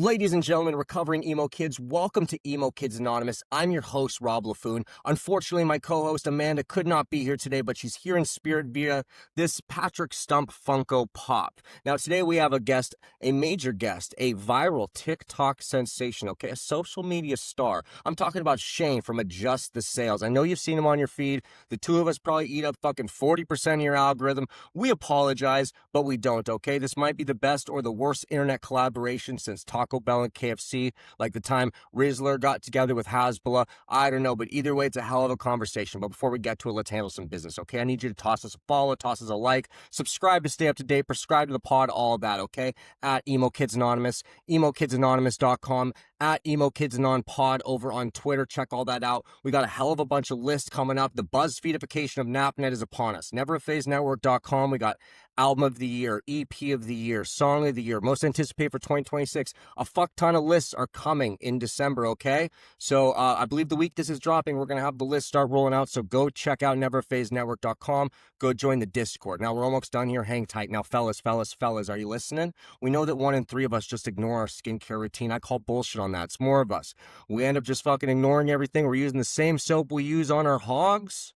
Ladies and gentlemen, recovering emo kids, welcome to Emo Kids Anonymous. I'm your host, Robb Laffoon. Unfortunately, my co-host Amanda could not be here today, but she's here in spirit via this Patrick Stump Funko Pop. Now, today we have a guest, a major guest, a viral TikTok sensation, okay, a social media star. I'm talking about Shane from Adjust the Sales. I know you've seen him on your feed. The two of us probably eat up fucking 40% of your algorithm. We apologize, but we don't, okay? This might be the best or the worst internet collaboration since Taco Bell and KFC, like the time Rizzler got together with Hasbulla. I don't know, but either way, it's a hell of a conversation. But before we get to it, let's handle some business, okay? I need you to toss us a follow, toss us a like, subscribe to stay up to date, prescribe to the pod, all of that, okay? At Emo Kids Anonymous, emokidsanonymous.com, at Emo Kids Anon Pod over on Twitter. Check all that out. We got a hell of a bunch of lists coming up. The BuzzFeedification of napnet is upon us. Neveraphasenetwork.com. We got Album of the Year, EP of the Year, Song of the Year, Most Anticipated for 2026. A fuck ton of lists are coming in December, okay? So I believe the week this is dropping, we're going to have the list start rolling out. So go check out neveraphasenetwork.com. Go join the Discord. Now, we're almost done here. Hang tight. Now, fellas, are you listening? We know that 1 in 3 of us just ignore our skincare routine. I call bullshit on that. It's more of us. We end up just fucking ignoring everything. We're using the same soap we use on our hogs,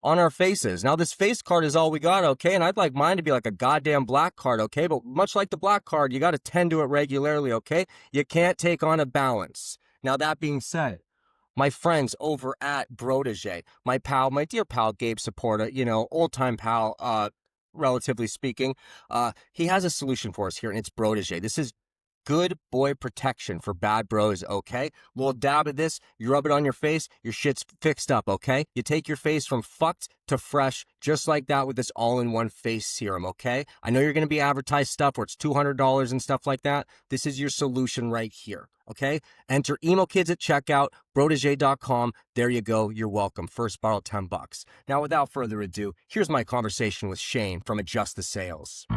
on our faces. Now, this face card is all we got, okay? And I'd like mine to be like a goddamn black card, okay? But much like the black card, you got to tend to it regularly, okay? You can't take on a balance. Now, that being said, my friends over at Brotege, my pal, my dear pal, Gabe Supporta, you know, old-time pal, relatively speaking, he has a solution for us here, and it's Brotege. This is good boy protection for bad bros, okay? Little dab of this, you rub it on your face, your shit's fixed up, okay? You take your face from fucked to fresh, just like that with this all-in-one face serum, okay? I know you're going to be advertised stuff where it's $200 and stuff like that. This is your solution right here, okay? Enter Emo Kids at checkout, brotege.com. There you go. You're welcome. First bottle, $10. Now, without further ado, here's my conversation with Shane from Adjust the Sales.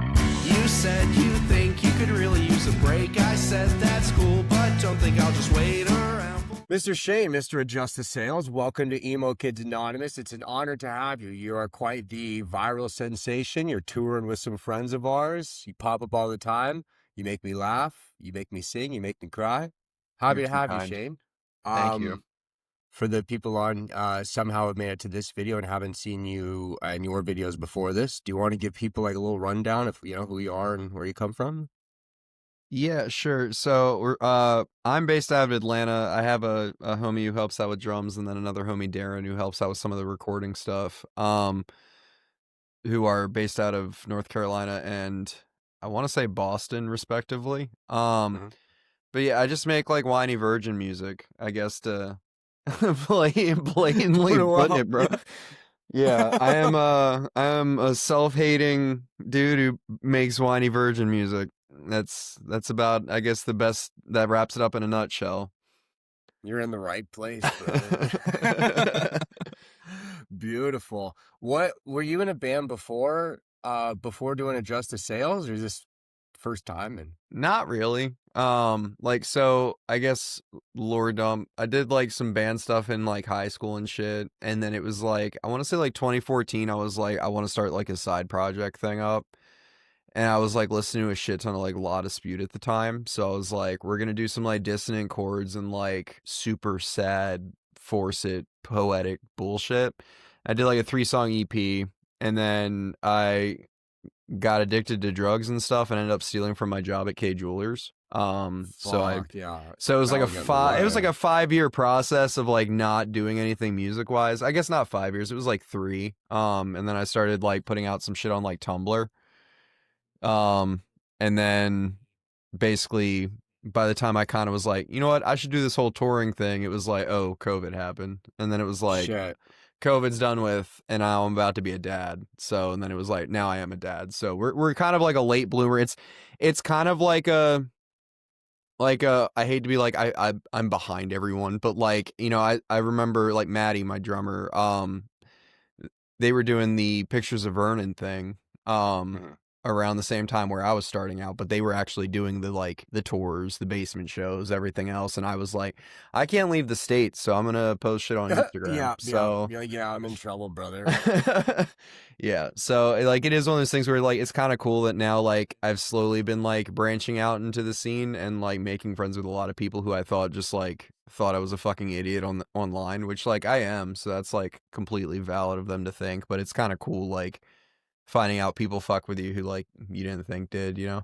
You said you think you could really use a break. I said that's cool, but don't think I'll just wait around. Mr. Shane, Mr. Adjust the Sales, welcome to Emo Kids Anonymous. It's an honor to have you. You are quite the viral sensation. You're touring with some friends of ours. You pop up all the time. You make me laugh. You make me sing. You make me cry. Happy to have you, Shane. Thank you. For the people on somehow have made it to this video and haven't seen you in your videos before this, do you want to give people like a little rundown of, you know, who you are and where you come from? Yeah, sure. So I'm based out of Atlanta. I have a homie who helps out with drums, and then another homie, Darren, who helps out with some of the recording stuff, who are based out of North Carolina and I want to say Boston, respectively. But yeah, I just make like whiny virgin music, I guess, to blatantly put it, bro. Yeah, I am a self-hating dude who makes whiny virgin music. That's about, I guess, the best. That wraps it up in a nutshell. You're in the right place, brother. Beautiful. What were you in a band before doing Adjust the Sales, or is this first time? And Not really. So I guess I did like some band stuff in like high school and shit, and then it was like I want to say like 2014. I was like, I want to start like a side project thing up, and I was like listening to a shit ton of like La Dispute at the time. So I was like, we're gonna do some like dissonant chords and like super sad, force it, poetic bullshit. I did like a 3-song EP, and then I got addicted to drugs and stuff and ended up stealing from my job at K Jewelers. So it was like it was like a 5-year process of like not doing anything music wise. I guess not 5 years, it was like 3. And then I started like putting out some shit on like Tumblr. And then basically by the time I kind of was like, you know what, I should do this whole touring thing, it was like, oh, COVID happened. And then it was like, shit. COVID's done with, and now I'm about to be a dad. So, and then it was like, now I am a dad. So we're kind of like a late bloomer. It's kind of like a, I hate to be like, I'm behind everyone, but like, you know, I remember like Maddie, my drummer, they were doing the Pictures of Vernon thing, around the same time where I was starting out, but they were actually doing the tours, the basement shows, everything else, and I was like, I can't leave the States, so I'm gonna post shit on Instagram. So yeah, I'm in trouble, brother. yeah, so like it is one of those things where like it's kind of cool that now like I've slowly been like branching out into the scene and like making friends with a lot of people who I thought just like thought I was a fucking idiot online, which like I am, so that's like completely valid of them to think, but it's kind of cool like finding out people fuck with you who like you didn't think did, you know?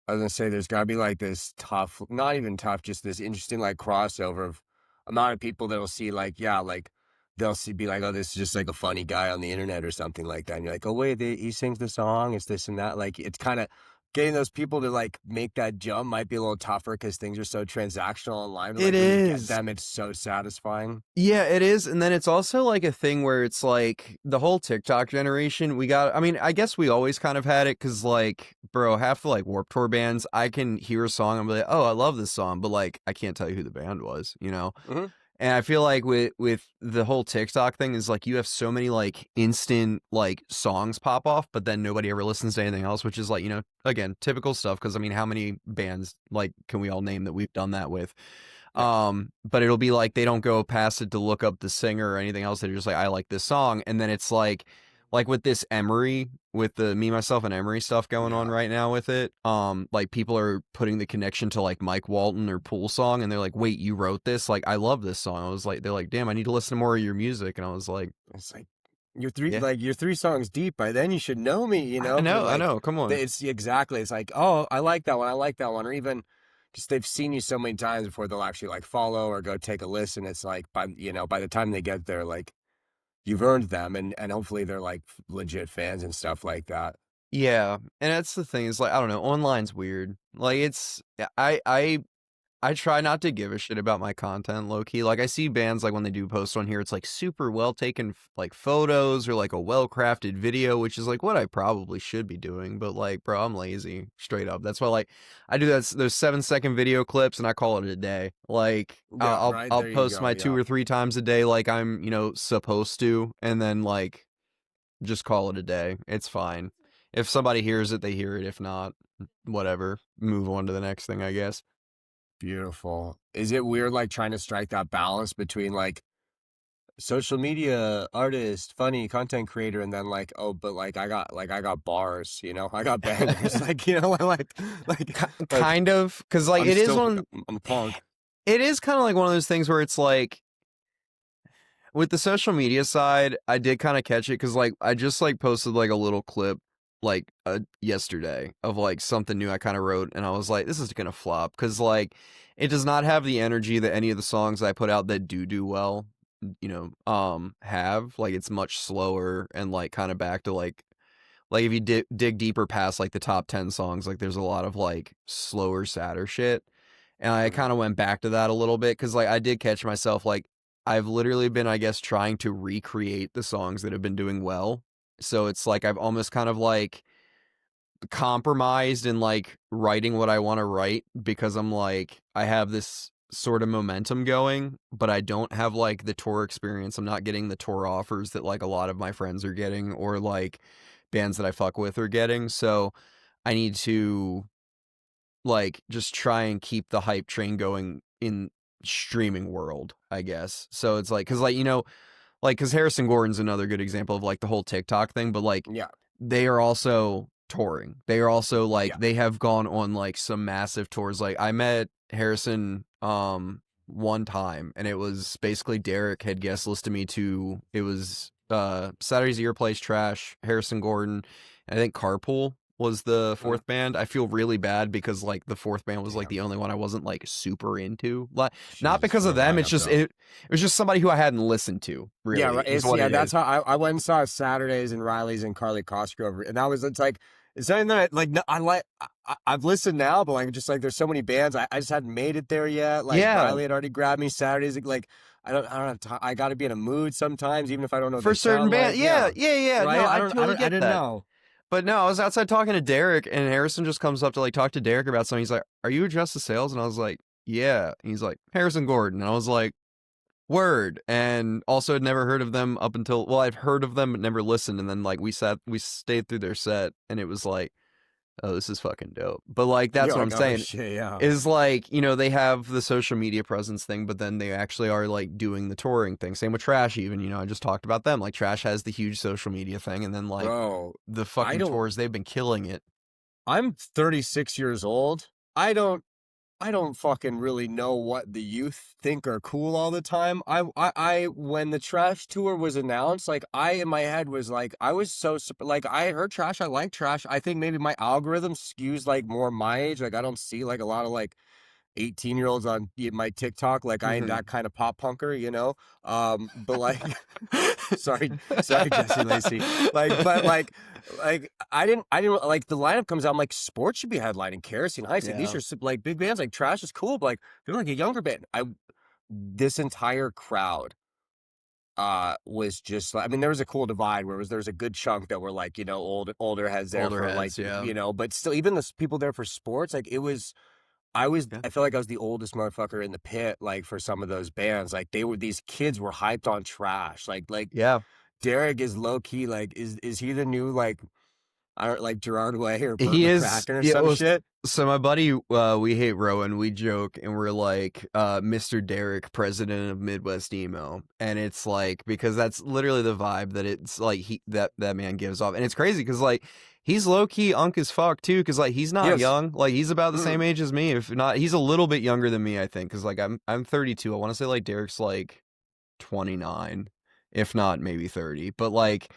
I was gonna say there's gotta be like this tough, not even tough, just this interesting like crossover of amount of people that'll see like, yeah, like they'll see be like, oh, this is just like a funny guy on the internet or something like that. And you're like, oh wait, he sings the song, it's this and that. Like it's kind of getting those people to like make that jump might be a little tougher because things are so transactional online. But, It like when you get is. them, it's so satisfying. Yeah, it is. And then it's also like a thing where it's like the whole TikTok generation, I mean, I guess we always kind of had it because, like, bro, half the like Warped Tour bands, I can hear a song and be like, oh, I love this song, but like, I can't tell you who the band was, you know? Hmm. And I feel like with the whole TikTok thing is like you have so many like instant like songs pop off, but then nobody ever listens to anything else, which is like, you know, again, typical stuff. Cause I mean, how many bands like can we all name that we've done that with? Yeah. But it'll be like they don't go past it to look up the singer or anything else. They're just like, I like this song. And then it's like with this Emery, with the Me, Myself, and Emery stuff going on Yeah. right now with it, like people are putting the connection to like Mike Walton or Pool Song, and they're like, wait, you wrote this? Like, I love this song. I was like, they're like, damn, I need to listen to more of your music. And I was like, It's yeah, you're three songs deep by then you should know me, you know, but I like know, come on. it's exactly, it's like, oh, I like that one, I like that one, or even just they've seen you so many times before they'll actually like follow or go take a listen. It's like by the time they get there, like you've earned them, and hopefully they're like legit fans and stuff like that. Yeah, and that's the thing is like I don't know, online's weird. Like it's I try not to give a shit about my content low key. Like I see bands like when they do post on here, it's like super well taken like photos or like a well crafted video, which is like what I probably should be doing. But like, bro, I'm lazy straight up. That's why like I do those 7-second video clips and I call it a day. Like Yeah, I'll there you post go. my 2 Yeah. or 3 times a day, like I'm supposed to, and then like just call it a day. It's fine. If somebody hears it, they hear it. If not, whatever. Move on to the next thing, I guess. Beautiful. Is it weird like trying to strike that balance between like social media artist, funny content creator, and then like, oh, but like I got bars, you know, I got bangers, like, you know, like Kind of, because like I'm it is still one. I'm punk. It is kind of like one of those things where it's like with the social media side, I did kind of catch it because like I just like posted like a little clip like yesterday of like something new I kind of wrote, and I was like, this is gonna flop because like it does not have the energy that any of the songs I put out that do well, have. Like it's much slower and like kind of back to like if you dig deeper past like the top 10 songs, like there's a lot of like slower, sadder shit. And I Mhm. kind of went back to that a little bit because like I did catch myself like I've literally been, I guess, trying to recreate the songs that have been doing well. So it's like I've almost kind of like compromised in like writing what I want to write because I'm like I have this sort of momentum going, but I don't have like the tour experience. I'm not getting the tour offers that like a lot of my friends are getting or like bands that I fuck with are getting. So I need to like just try and keep the hype train going in streaming world, I guess. So it's like, cause like, like, cause Harrison Gordon's another good example of like the whole TikTok thing, but like Yeah, they are also touring. They are also like, yeah. they have gone on like some massive tours. Like I met Harrison, one time and it was basically Derek had guest listed me to, it was, Saturday's Ear Plays Trash, Harrison Gordon, and I think Carpool was the Mm. fourth band. I feel really bad because like the fourth band was like Damn. the only one I wasn't like super into. Like not Jesus, because what of a them, it's lineup just though. it was just somebody who I hadn't listened to, Yeah, really, right. is what Yeah, it that's is. how I went and saw Saturdays and Riley's and Carly Cosgrove, and that was it's like it's something that like no, I like. I've listened now, but like just like there's so many bands, I just hadn't made it there yet. Like Yeah. Riley had already grabbed me Saturdays. Like I don't have time. I got to be in a mood sometimes, even if I don't know what For they certain sound band. like. Yeah, Yeah, yeah, yeah. No, right. I totally I get didn't that. know. But no, I was outside talking to Derek, and Harrison just comes up to like talk to Derek about something. He's like, "Are you a Justice Sales?" And I was like, "Yeah." And he's like, "Harrison Gordon." And I was like, Word. And also had never heard of them up until, well, I've heard of them but never listened. And then like we stayed through their set, and it was like, oh, this is fucking dope. But like that's You're what like, I'm oh saying. shit, yeah. Is like, they have the social media presence thing, but then they actually are like doing the touring thing. Same with Trash, even, I just talked about them. Like Trash has the huge social media thing, and then like Bro, the fucking tours, they've been killing it. I'm 36 years old. I don't fucking really know what the youth think are cool all the time. When the Trash tour was announced, like in my head was like, I was so like, I heard Trash, I like Trash. I think maybe my algorithm skews like more my age. Like I don't see like a lot of like 18-year-olds on my TikTok. Like I ain't that kind of pop punker, but like, sorry, Jesse Lacey. I didn't like the lineup comes out. I'm like, sports should be headlining Kerosene Heights. Like these are like big bands. Like Trash is cool, but like they're like a younger band. This entire crowd was just like, I mean, there was a cool divide where there was a good chunk that were like, older heads there Older for heads, like, but still even the people there for sports, like I feel like I was the oldest motherfucker in the pit, like for some of those bands. Like these kids were hyped on Trash. Yeah. Derek is low key, like, is he the new, like, I don't like Gerard Way or Burt He is, McCracken or some shit? So my buddy, We Hate Rowan, we joke and we're like, Mr. Derek, president of Midwest Emo. And it's like, because that's literally the vibe that it's like that man gives off. And it's crazy because like, he's low key unk as fuck too. Cause like, he's not young. Like he's about the same age as me. If not, he's a little bit younger than me, I think. Cause like I'm 32. I want to say like Derek's like 29, if not maybe 30. But like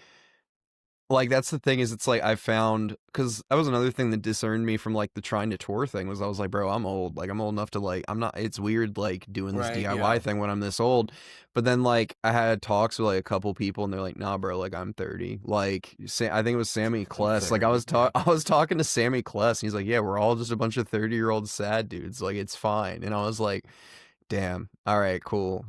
that's the thing is it's like I found, because that was another thing that discerned me from like the trying to tour thing, was I was like, bro, I'm old. Like I'm old enough to like, I'm not, it's weird like doing this DIY thing when I'm this old. But then like I had talks with like a couple people and they're like, nah, bro, like I'm 30. Like I think it was Sammy Kless. Like I was talking to Sammy Kless and he's like, yeah, we're all just a bunch of 30-year-old sad dudes. Like it's fine. And I was like, damn. All right, cool.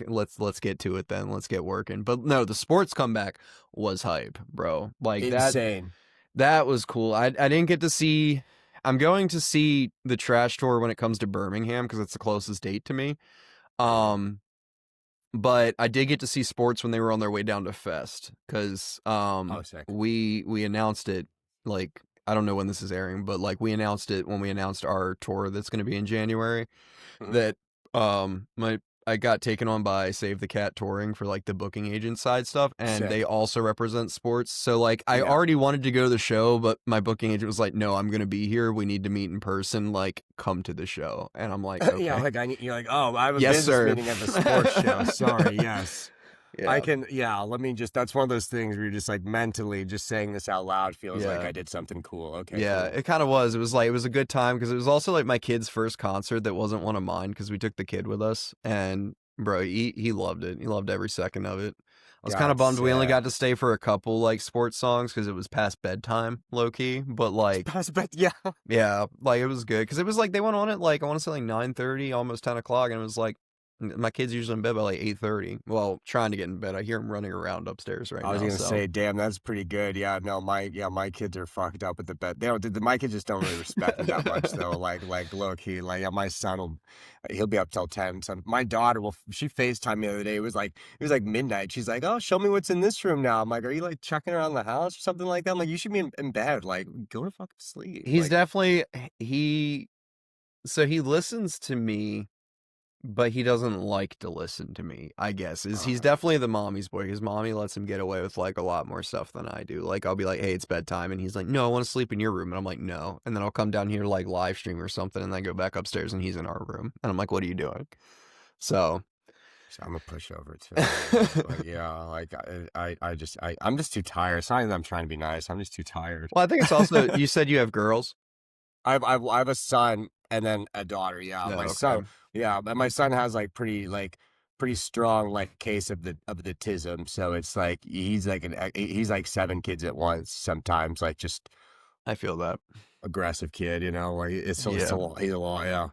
Let's get to it then. Let's get working. But no, the sports comeback was hype, bro. Like insane. That was cool. I didn't get to see. I'm going to see the Trash tour when it comes to Birmingham because it's the closest date to me. But I did get to see sports when they were on their way down to Fest because we announced it, like, I don't know when this is airing, but like we announced it when we announced our tour that's going to be in January. That I got taken on by Save the Cat Touring for like the booking agent side stuff, and they also represent sports. So like I already wanted to go to the show, but my booking agent was like, "No, I'm gonna be here. We need to meet in person. Like, come to the show." And I'm like, okay. Yeah, like you're like, oh, I have a business meeting at the sports show. Sorry, yes. Yeah. I can, let me just, that's one of those things where you're just like mentally just saying this out loud feels like I did something cool. Okay. Yeah, cool. It kind of was. It was like, it was a good time because it was also like my kid's first concert that wasn't one of mine because we took the kid with us. And bro, he loved it. He loved every second of it. I was kind of bummed we only got to stay for a couple like sports songs because it was past bedtime, low key. But like, past bed, yeah, like it was good because it was like they went on at like I want to say like 9:30, almost 10 o'clock, and it was like my kid's usually in bed by like 8:30. Well, trying to get in bed. I hear him running around upstairs right now. I was gonna say, damn, that's pretty good. Yeah, no, my kids are fucked up with the bed. They don't. My kids just don't really respect me that much though. Like low key, like my son he'll be up till 10. So my daughter she FaceTimed me the other day. It was like midnight. She's like, oh, show me what's in this room now. I'm like, are you like checking around the house or something like that? I'm like, you should be in bed. Like, go to fucking sleep. He's definitely so he listens to me, but he doesn't like to listen to me, I guess. He's definitely the mommy's boy. His mommy lets him get away with like a lot more stuff than I do. Like I'll be like, hey, it's bedtime. And he's like, no, I want to sleep in your room. And I'm like, no. And then I'll come down here to like live stream or something and then go back upstairs and he's in our room. And I'm like, what are you doing? So I'm a pushover too. But yeah, like I'm just too tired. It's not even that I'm trying to be nice. I'm just too tired. Well, I think it's also, you said you have girls. I have a son and then a daughter. Yeah, my son. Yeah, but my son has like pretty strong like case of the autism. So it's like he's like 7 kids at once. Sometimes like just I feel that aggressive kid. Like he's a lot. Yeah.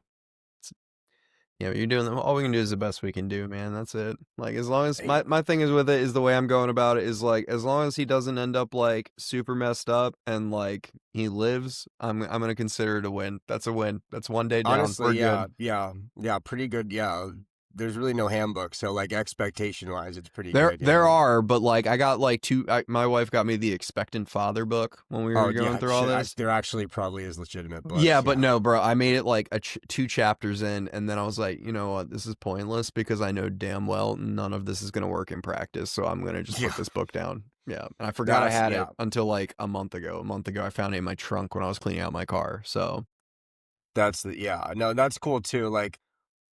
Yeah, you're doing all we can do is the best we can do, man. That's it. Like as long as my thing is with it is the way I'm going about it is like as long as he doesn't end up like super messed up and like he lives, I'm gonna consider it a win. That's a win. That's one day down. Honestly, yeah, pretty good. Yeah, there's really no handbook, so like expectation wise, it's pretty There good. there are, but like I got like my wife got me the Expectant Father book when we Oh were going yeah, through all this. there actually probably is legitimate Yeah, books. but Yeah, no, bro, I made it like 2 chapters in, and then I was like, you know what, this is pointless because I know damn well none of this is gonna work in practice, so I'm gonna just put this book down. Yeah, and I forgot I had it until like a month ago. A month ago, I found it in my trunk when I was cleaning out my car. So that's cool too. Like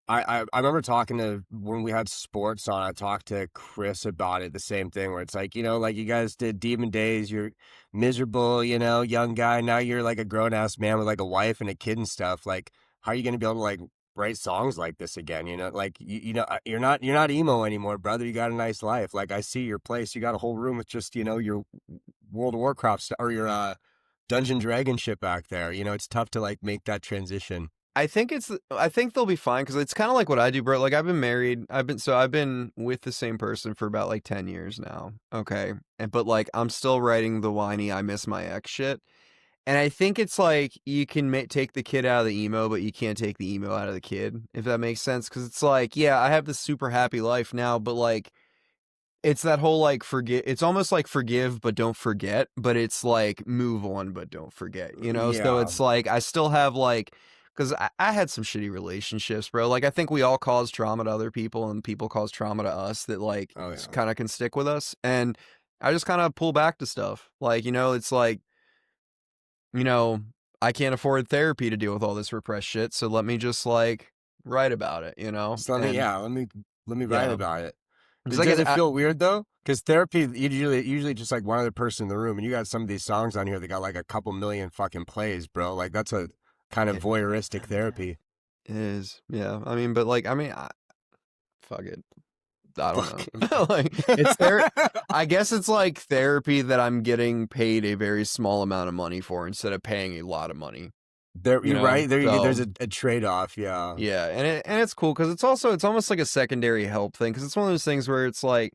I remember talking to when we had sports on, I talked to Chris about it, the same thing where it's like, like you guys did Demon Days, you're miserable, young guy. Now you're like a grown ass man with like a wife and a kid and stuff. Like, how are you gonna be able to like write songs like this again? Like you're not emo anymore, brother. You got a nice life. Like I see your place. You got a whole room with just, your World of Warcraft or your Dungeon Dragon shit back there. It's tough to like make that transition. I think they'll be fine because it's kind of like what I do, bro. Like I've been married, I've been with the same person for about like 10 years now. Okay. But like I'm still writing the whiny I miss my ex shit. And I think it's like you can take the kid out of the emo, but you can't take the emo out of the kid, if that makes sense. Because it's like, yeah, I have this super happy life now, but like it's that whole like forget. It's almost like forgive but don't forget, but it's like move on but don't forget. So Yeah. it's like I still have like because I had some shitty relationships, bro. Like I think we all cause trauma to other people, and people cause trauma to us that like kind of can stick with us. And I just kind of pull back to stuff. Like it's like I can't afford therapy to deal with all this repressed shit, so let me just like write about it. So let me write about it. Does it feel weird though? Because therapy usually just like one other person in the room, and you got some of these songs on here that got like a couple million fucking plays, bro. Like that's a kind of voyeuristic therapy. It is, yeah. I mean, but like, fuck it. I don't know. Like, it's there. I guess it's like therapy that I'm getting paid a very small amount of money for instead of paying a lot of money. You're right. There's a trade off. Yeah. Yeah, and it's cool because it's almost like a secondary help thing because it's one of those things where it's like.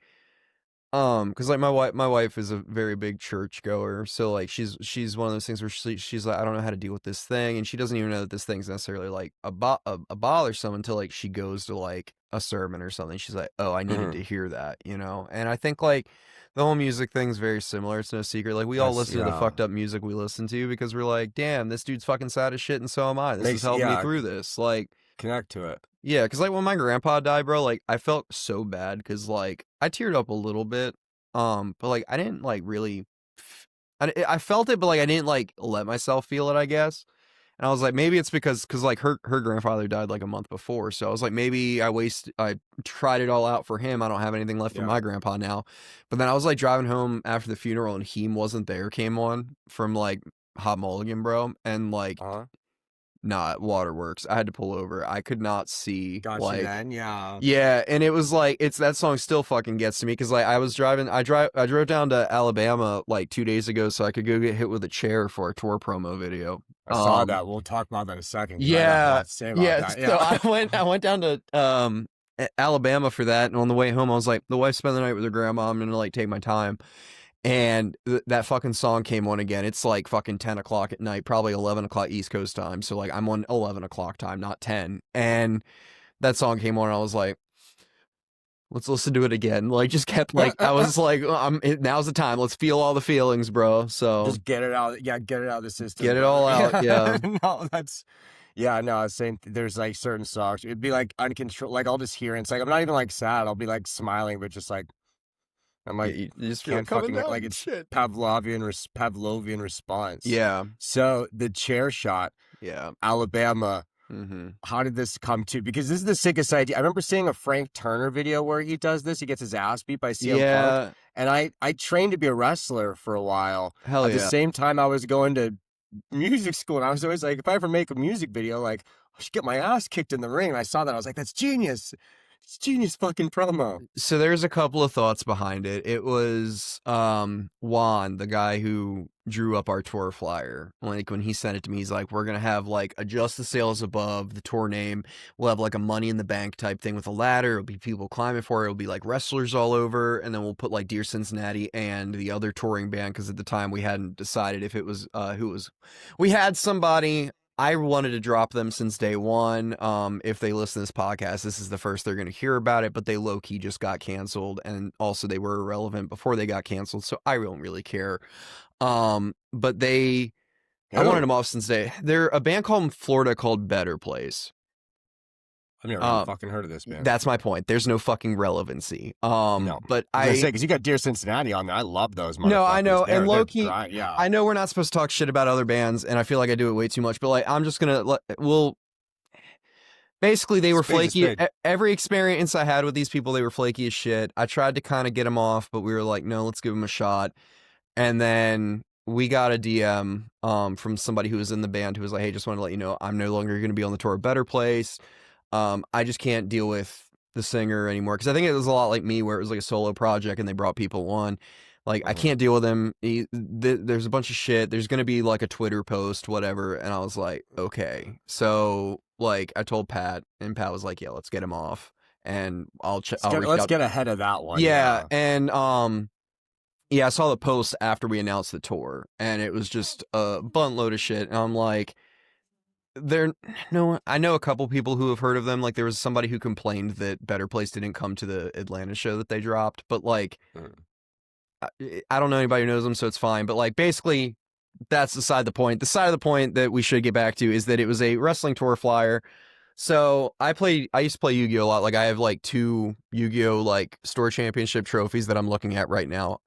Because like my wife is a very big church goer, so like she's one of those things where she's like, I don't know how to deal with this thing, and she doesn't even know that this thing's necessarily like a bothersome until like she goes to like a sermon or something. She's like, oh, I needed to hear that, and I think like the whole music thing's very similar. It's no secret. Like we all listen to the fucked up music we listen to because we're like, damn, this dude's fucking sad as shit, and so am I. This has helped me through this. Like connect to it. Yeah, because like when my grandpa died, bro, like I felt so bad because like I teared up a little bit, but like I didn't like really, I felt it, but like I didn't like let myself feel it, I guess. And I was like, maybe it's because like her grandfather died like a month before, so I was like, maybe I tried it all out for him. I don't have anything left for my grandpa now. But then I was like driving home after the funeral, and Heem Wasn't There came on from like Hot Mulligan, bro, and like. Not Waterworks. I had to pull over. I could not see. Got like, you then, yeah. Yeah, and it was like that song still fucking gets to me because like I drove down to Alabama like 2 days ago so I could go get hit with a chair for a tour promo video. I saw that. We'll talk about that in a second. Yeah, yeah. So I went down to Alabama for that, and on the way home I was like, the wife spent the night with her grandma. I'm gonna like take my time. And that fucking song came on again. It's like fucking 10 o'clock at night, probably 11 o'clock East Coast time. So like I'm on 11 o'clock time, not 10. And that song came on and I was like, let's listen to it again. Like just kept like, I was like, now's the time. Let's feel all the feelings, bro. So just get it out. Yeah, get it out of the system. Get it all out. Yeah. No, same. There's like certain songs. It'd be like uncontrolled. Like I'll just hear it. It's like, I'm not even like sad. I'll be like smiling, but just like, I'm like, you just can't fucking like it's shit. Pavlovian response. Yeah. So the chair shot. Yeah. Alabama. Mm-hmm. How did this come to? Because this is the sickest idea. I remember seeing a Frank Turner video where he does this. He gets his ass beat by CM Punk. And I trained to be a wrestler for a while. Hell At the same time, I was going to music school, and I was always like, if I ever make a music video, like I should get my ass kicked in the ring. And I saw that, I was like, that's genius. It's genius fucking promo. So there's a couple of thoughts behind it. It was Juan, the guy who drew up our tour flyer. Like when he sent it to me, he's like, we're gonna have like adjust the sails above the tour name. We'll have like a Money in the Bank type thing with a ladder. It'll be people climbing for it. It'll be like wrestlers all over, and then we'll put like Dear Cincinnati and the other touring band because at the time we hadn't decided if it was who it was. We had somebody I wanted to drop them since day one. If they listen to this podcast, this is the first they're going to hear about it, but they low-key just got canceled, and also they were irrelevant before they got canceled, so I don't really care. But I wanted them off since they're a band called Florida called Better Place. I've never even fucking heard of this band. That's my point. There's no fucking relevancy. No. But I say, because you got Dear Cincinnati on there. I love those motherfuckers. No, I know. And low-key, yeah. I know we're not supposed to talk shit about other bands, and I feel like I do it way too much, but like, I'm just gonna basically, they were flaky. Every experience I had with these people, they were flaky as shit. I tried to kind of get them off, but we were like, no, let's give them a shot. And then we got a DM from somebody who was in the band who was like, hey, just wanted to let you know I'm no longer going to be on the tour Better Place. I just can't deal with the singer anymore, because I think it was a lot like me, where it was like a solo project and they brought people on. Like, I can't deal with him. There's a bunch of shit. There's going to be like a Twitter post, whatever. And I was like, okay. So like, I told Pat, and Pat was like, yeah, let's get him off. And let's get ahead of that one. Yeah. And yeah, I saw the post after we announced the tour, and it was just a buttload of shit. And I'm like, I know a couple people who have heard of them. Like, there was somebody who complained that Better Place didn't come to the Atlanta show that they dropped, but like, I don't know anybody who knows them, so it's fine. But like, basically, that's the side of the point. The side of the point that we should get back to is that it was a wrestling tour flyer. So I used to play Yu-Gi-Oh a lot. Like, I have like 2 Yu-Gi-Oh like store championship trophies that I'm looking at right now.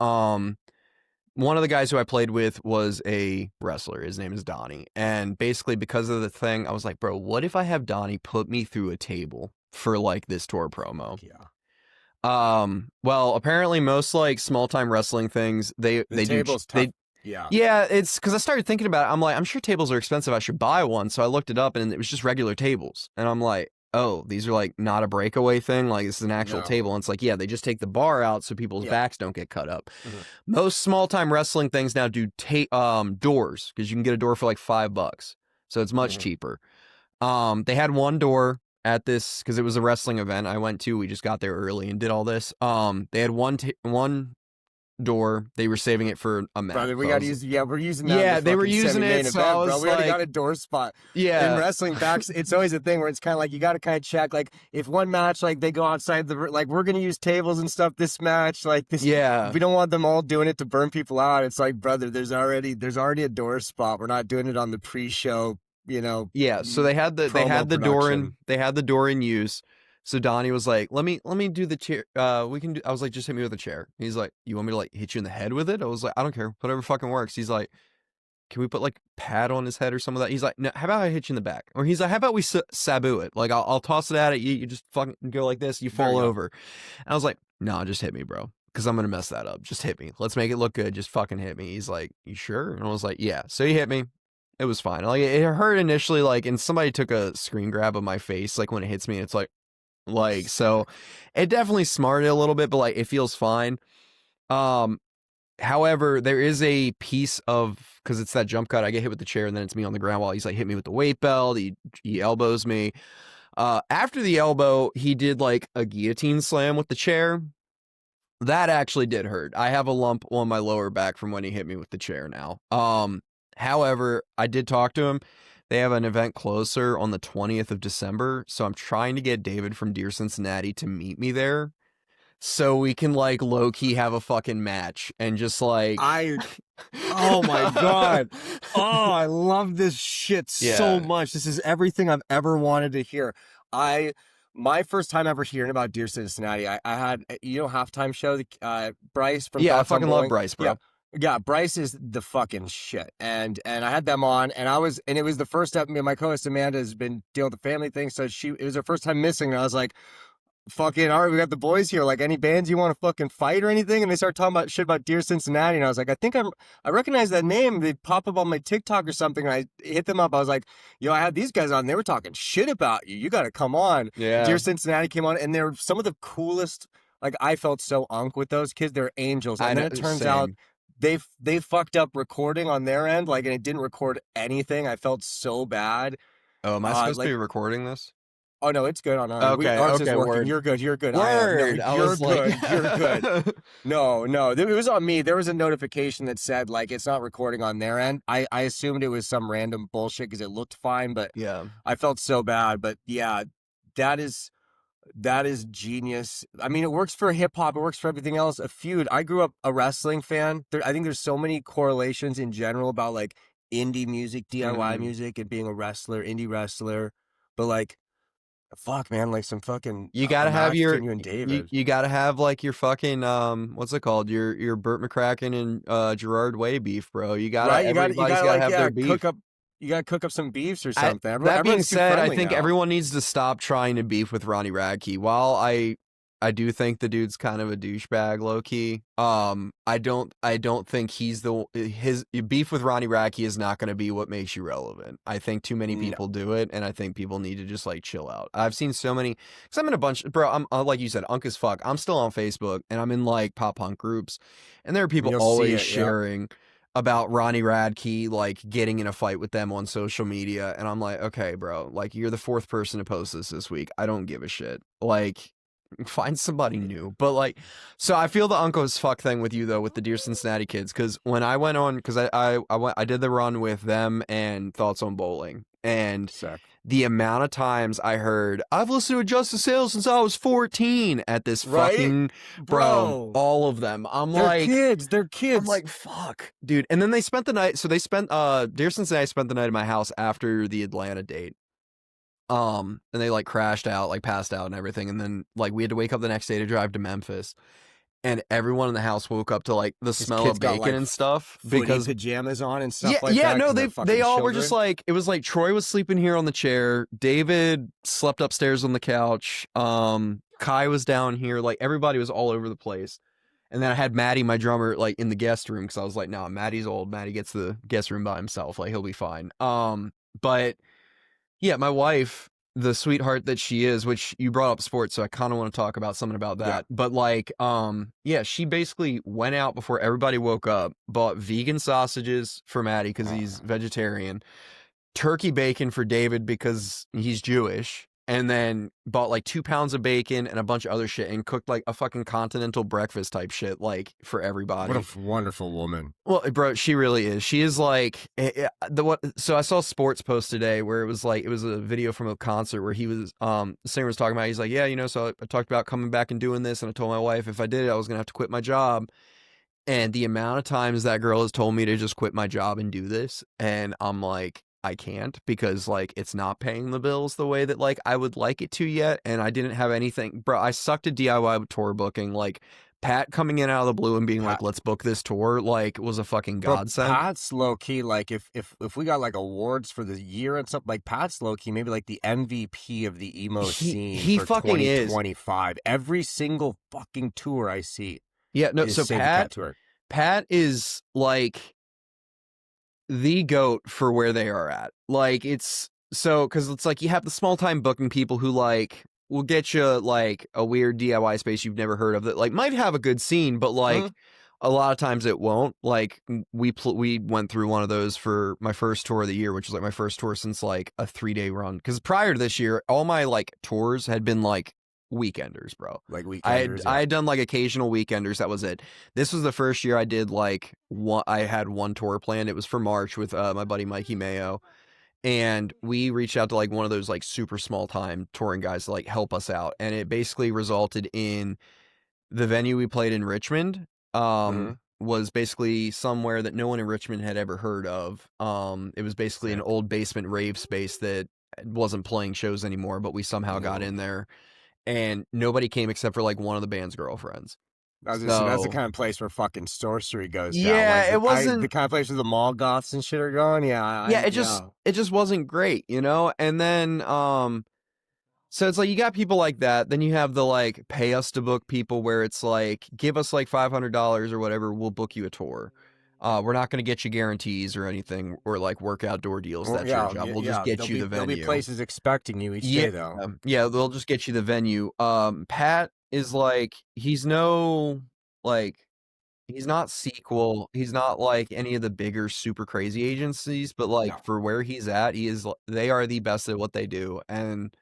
One of the guys who I played with was a wrestler. His name is Donnie. And basically, because of the thing, I was like, bro, what if I have Donnie put me through a table for like this tour promo? Yeah. Well, apparently most like small time wrestling things, they table's do tough. Yeah, it's because I started thinking about it. I'm like, I'm sure tables are expensive. I should buy one. So I looked it up, and it was just regular tables. And I'm like, oh, these are like not a breakaway thing. Like, this is an actual table. And it's like, yeah, they just take the bar out so people's backs don't get cut up. Mm-hmm. Most small time wrestling things now do doors, because you can get a door for like $5. So it's much cheaper. They had one door at this, because it was a wrestling event I went to. We just got there early and did all this. They had one door. They were saving it for a match. Brother, we got to use. Yeah, we're using that. Yeah, they were using it. So I was we already got a door spot. Yeah, in wrestling backs, it's always a thing where it's kind of like you got to kind of check. Like, if one match, like they go outside like we're gonna use tables and stuff. This match, like this. Yeah, we don't want them all doing it to burn people out. It's like, brother, there's already a door spot. We're not doing it on the pre-show. You know. Yeah. So they had the door in use. So Donnie was like, let me do the chair. I was like, just hit me with a chair. He's like, you want me to like hit you in the head with it? I was like, I don't care. Whatever fucking works. He's like, can we put like pad on his head or some of that? He's like, no, how about I hit you in the back? Or he's like, how about we sabu it? Like, I'll toss it at you. You just fucking go like this. You fall over. And I was like, no, just hit me, bro. Because I'm going to mess that up. Just hit me. Let's make it look good. Just fucking hit me. He's like, you sure? And I was like, yeah. So he hit me. It was fine. Like, it hurt initially, like, and somebody took a screen grab of my face, like, when it hits me. It's like, so it definitely smarted a little bit, but like, it feels fine. However, there is a piece of, because it's that jump cut, I get hit with the chair and then it's me on the ground while he's like hit me with the weight belt. He elbows me. After the elbow, he did like a guillotine slam with the chair. That actually did hurt. I have a lump on my lower back from when he hit me with the chair now. However, I did talk to him. They have an event closer on the 20th of December, so I'm trying to get David from Dear Cincinnati to meet me there, so we can like low key have a fucking match and just like oh my god, oh, I love this shit so much. This is everything I've ever wanted to hear. My first time ever hearing about Dear Cincinnati, I had halftime show, Bryce from I fucking love Bryce, bro. Yeah, Bryce is the fucking shit, and I had them on, and it was the first time. My co-host Amanda has been dealing with the family thing, so it was her first time missing, and I was like, fucking, all right, we got the boys here, like, any bands you want to fucking fight or anything? And they started talking about shit about Dear Cincinnati, and I was like, I recognize that name. They pop up on my TikTok or something, and I hit them up. I was like, yo, I had these guys on, they were talking shit about you. You got to come on. Yeah. Dear Cincinnati came on, and they're some of the coolest. Like, I felt so unk with those kids. They're angels, and then it turns out they fucked up recording on their end, like, and it didn't record anything. I felt so bad. Oh, am I supposed to be recording this? Oh no, it's good on ours. Ours is Okay, working. word. You're good. You're good. I am. No, Word. I you're was like, good. You're good. No, no, it was on me. There was a notification that said like it's not recording on their end. I assumed it was some random bullshit because it looked fine, but yeah. I felt so bad. But yeah, that is genius. I mean, it works for hip hop. It works for everything else. A feud. I grew up a wrestling fan. I think there's so many correlations in general about like indie music, DIY music, and being a wrestler, indie wrestler. But like, fuck, man, like some fucking You a gotta have match your between you and David. you gotta have like your fucking what's it called? Your Burt McCracken and Gerard Way beef, bro. Right? You Everybody's gotta gotta like have their cook beef. up. You gotta cook up some beefs or something. That being Everyone's too said, I friendly think now. everyone needs to stop trying to beef with Ronnie Radke. While I do think the dude's kind of a douchebag, low key. I don't think his beef with Ronnie Radke is not going to be what makes you relevant. I think too many No. people do it, and I think people need to just like chill out. I've seen so many, because I'm in a bunch, bro. I'm like you said, unk as fuck. I'm still on Facebook, and I'm in like pop punk groups, and there are people You'll see always it, yeah. sharing about Ronnie Radke like getting in a fight with them on social media, and I'm like, okay, bro, like you're the fourth person to post this week. I don't give a shit. Like, find somebody new. But like, so I feel the uncle as fuck thing with you though, with the Dear Cincinnati Kids, because when I went on, because I did the run with them and Thoughts on Bowling, and Sick. the amount of times I heard I've listened to Justice Sales since I was 14 at this Right? fucking bro, all of them. They're kids. They're kids. I'm like, fuck, dude. And then they spent the night. So they spent Dear Cincinnati spent the night at my house after the Atlanta date. And they like crashed out, like passed out and everything. And then like we had to wake up the next day to drive to Memphis. And everyone in the house woke up to like the smell kids of got, bacon like, and stuff footy because pajamas on and stuff yeah, that. no, 'cause they they're fucking all were children. just like, it was like Troy was sleeping here on the chair, David slept upstairs on the couch, Kai was down here, like everybody was all over the place. And then I had Maddie, my drummer, like in the guest room because I was like, no, Maddie's old. Maddie gets the guest room by himself, like he'll be fine. But yeah, my wife, the sweetheart that she is, which you brought up sports, so I kind of want to talk about something about that. Yeah. But like, yeah, she basically went out before everybody woke up, bought vegan sausages for Maddie because he's vegetarian, turkey bacon for David because he's Jewish, and then bought like 2 pounds of bacon and a bunch of other shit and cooked like a fucking continental breakfast type shit, like for everybody. What a wonderful woman. Well, bro, she really is. She is like so I saw a sports post today where it was a video from a concert where he was the singer was talking about, he's like, yeah, you know, so I talked about coming back and doing this, and I told my wife if I did it I was gonna have to quit my job. And the amount of times that girl has told me to just quit my job and do this, and I'm like, I can't, because like it's not paying the bills the way that like I would like it to yet, and I didn't have anything, bro. I sucked at DIY tour booking. Like Pat coming in out of the blue and being like, let's book this tour, like was a fucking godsend. Pat's low key, like if we got like awards for the year and stuff, like Pat's low key maybe like the MVP of the emo scene. He for fucking 2025. Every single fucking tour I see. Yeah, no, so Pat is like the GOAT for where they are at. Like it's so, because it's like you have the small time booking people who like will get you like a weird DIY space you've never heard of that like might have a good scene, but like a lot of times it won't. Like we went through one of those for my first tour of the year, which was like my first tour since like a 3-day run. Because prior to this year, all my like tours had been like weekenders, bro. Like weekenders. I had done like occasional weekenders. That was it. This was the first year I did like I had one tour planned. It was for March with my buddy Mikey Mayo, and we reached out to like one of those like super small time touring guys to like help us out, and it basically resulted in the venue we played in Richmond was basically somewhere that no one in Richmond had ever heard of. It was basically an old basement rave space that wasn't playing shows anymore, but we somehow got in there. And nobody came except for like one of the band's girlfriends. That's the kind of place where fucking sorcery goes down. Yeah, like it wasn't the kind of place where the mall goths and shit are going. Yeah, it just wasn't great, you know. And then so it's like you got people like that. Then you have the like pay us to book people where it's like give us like $500 or whatever, we'll book you a tour. We're not going to get you guarantees or anything or like work outdoor deals. That's your job. We'll just get you the venue. There'll be places expecting you each day though. Yeah, they'll just get you the venue. Pat is like, he's no, like, he's not Sequel. He's not like any of the bigger super crazy agencies, but like for where he's at, they are the best at what they do. And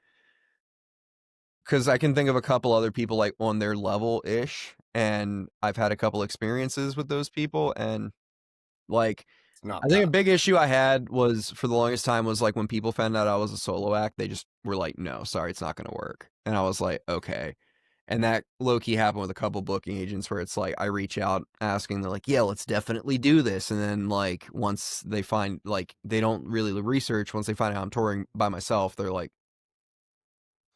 because I can think of a couple other people like on their level ish, and I've had a couple experiences with those people, and like It's not I think a that. big issue I had was for the longest time was like when people found out I was a solo act, they just were like, no, sorry, it's not gonna work. And I was like, okay. And that low key happened with a couple booking agents where it's like I reach out asking, they're like, yeah, let's definitely do this. And then like once they find like they don't really research, once they find out I'm touring by myself, they're like,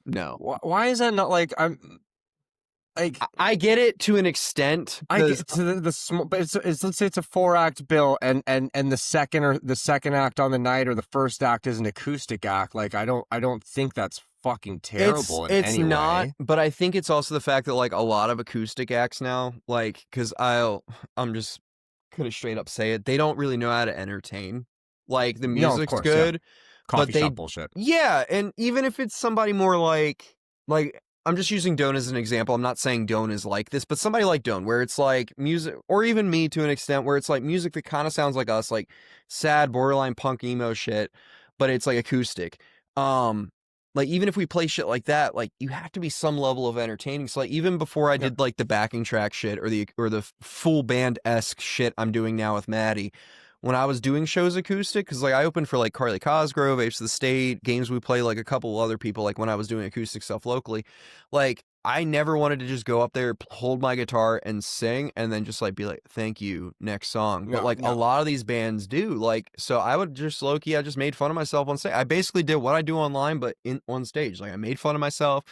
no. Why is that not like I'm like I get it to an extent I because get to the small, but it's let's say it's a 4-act bill, and the second act on the night or the first act is an acoustic act. Like I don't think that's fucking terrible in it's any not, way. but I think it's also the fact that like a lot of acoustic acts now, like because I'm just gonna straight up say it, they don't really know how to entertain. Like the No, of music's course, yeah. good, but Coffee shop bullshit. yeah, and even if it's somebody more like I'm just using Doan as an example. I'm not saying Doan is like this, but somebody like Doan, where it's like music, or even me to an extent, where it's like music that kind of sounds like us, like sad, borderline punk emo shit, but it's like acoustic. Like even if we play shit like that, like you have to be some level of entertaining. So like even before I Yeah. did like the backing track shit or the full band-esque shit I'm doing now with Maddie, when I was doing shows acoustic, because like I opened for like Carly Cosgrove, Apes of the State, games we play, like a couple other people, like when I was doing acoustic stuff locally, like I never wanted to just go up there, hold my guitar and sing and then just like be like, thank you, next song. But like a lot of these bands do, like, so I would just low-key, I just made fun of myself on stage. I basically did what I do online, but on stage. Like I made fun of myself.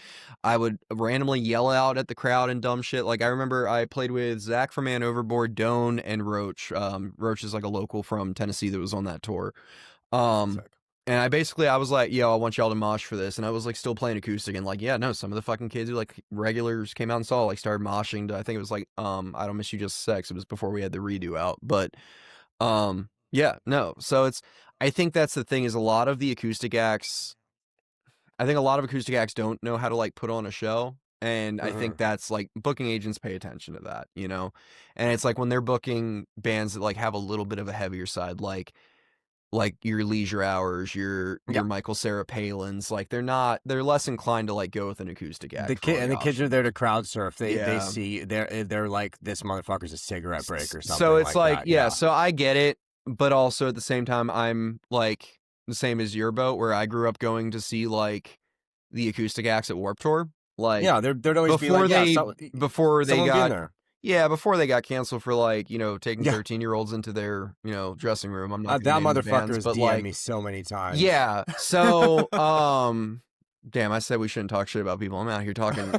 I would randomly yell out at the crowd and dumb shit. Like I remember I played with Zach from Man Overboard, Doan, and Roach. Roach is like a local from Tennessee that was on that tour. Sick. And I was like, yo, I want y'all to mosh for this. And I was like still playing acoustic and like, yeah, no, some of the fucking kids who like regulars came out and saw, like started moshing to, I think it was like, I Don't Miss You Just Sex. It was before we had the redo out. But yeah, no. So I think that's the thing is a lot of acoustic acts don't know how to like put on a show. And I think that's like booking agents pay attention to that, you know? And it's like when they're booking bands that like have a little bit of a heavier side, like your Leisure Hours, your Michael Sarah Palins, like they're less inclined to like go with an acoustic act. The kids are there to crowd surf. They Yeah. see they're like, this motherfucker's a cigarette break or something. So it's like that. yeah, so I get it, but also at the same time I'm like the same as your boat where I grew up going to see like the acoustic acts at Warped Tour. Like Yeah, there'd always be like, before they someone being got there. yeah, before they got canceled for like, you know, taking Yeah. 13-year-olds into their, you know, dressing room. I'm not That gonna name the motherfucker bands, has but DM'd like me so many times. yeah. So damn, I said we shouldn't talk shit about people. I'm out here talking.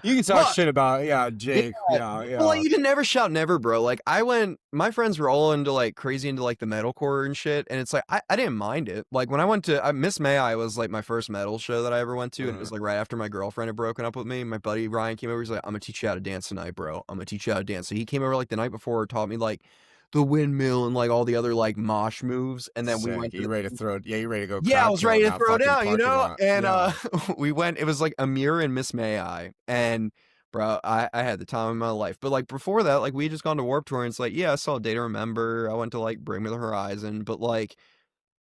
You can talk shit about Jake. Yeah. Well, like you can never shout never, bro. Like my friends were all into like crazy into like the metalcore and shit, and it's like I didn't mind it. Like when I went to Miss May, I was like my first metal show that I ever went to, and it was like right after my girlfriend had broken up with me. My buddy Ryan came over. He's like, "I'm gonna teach you how to dance tonight, bro. I'm gonna teach you how to dance." So he came over like the night before, taught me like the windmill and like all the other like mosh moves, and then we went. You ready to throw? Yeah, you ready to go? Yeah, I was ready to throw down, you know. Lot. And we went. It was like Amir and Miss May I, and bro, I had the time of my life. But like before that, like we just gone to Warped Tour, and it's like yeah, I saw Day to Remember. I went to like Bring Me the Horizon, but like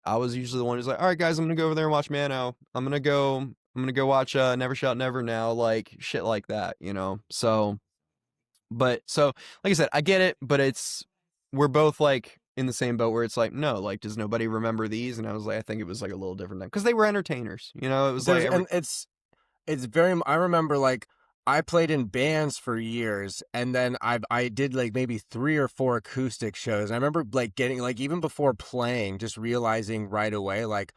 I was usually the one who's like, all right, guys, I'm gonna go over there and watch Mano. I'm gonna go watch Never Shout Never now, like shit like that, you know. So, but so like I said, I get it, but we're both like in the same boat where it's like, no, like, does nobody remember these? And I was like, I think it was like a little different then because they were entertainers, you know. It was like, and it's very. I remember like I played in bands for years, and then I did like maybe 3 or 4 acoustic shows. I remember like getting like even before playing, just realizing right away like,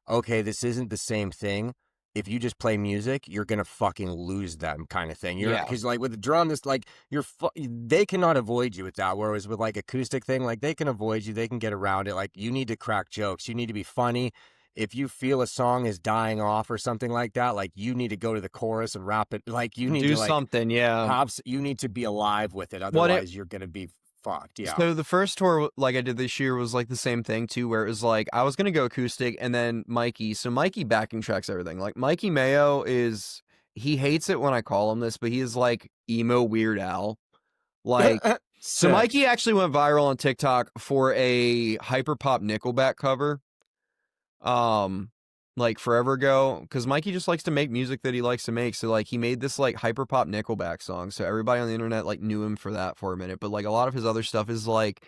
okay, this isn't the same thing. If you just play music, you're gonna fucking lose them, kind of thing. Because like with the drum, this like they cannot avoid you with that. Whereas with like acoustic thing, like they can avoid you, they can get around it. Like you need to crack jokes, you need to be funny. If you feel a song is dying off or something like that, like you need to go to the chorus and rap it. Like you need do to like something, yeah. you need to be alive with it. Otherwise, you're gonna be fucked. Yeah. So the first tour like I did this year was like the same thing too, where it was like I was gonna go acoustic and then Mikey. So Mikey backing tracks everything. Like Mikey Mayo he hates it when I call him this, but he is like emo Weird Al. Like so Mikey actually went viral on TikTok for a hyperpop Nickelback cover. like forever ago, because Mikey just likes to make music that he likes to make. So like he made this like hyperpop Nickelback song. So everybody on the internet like knew him for that for a minute. But like a lot of his other stuff is like,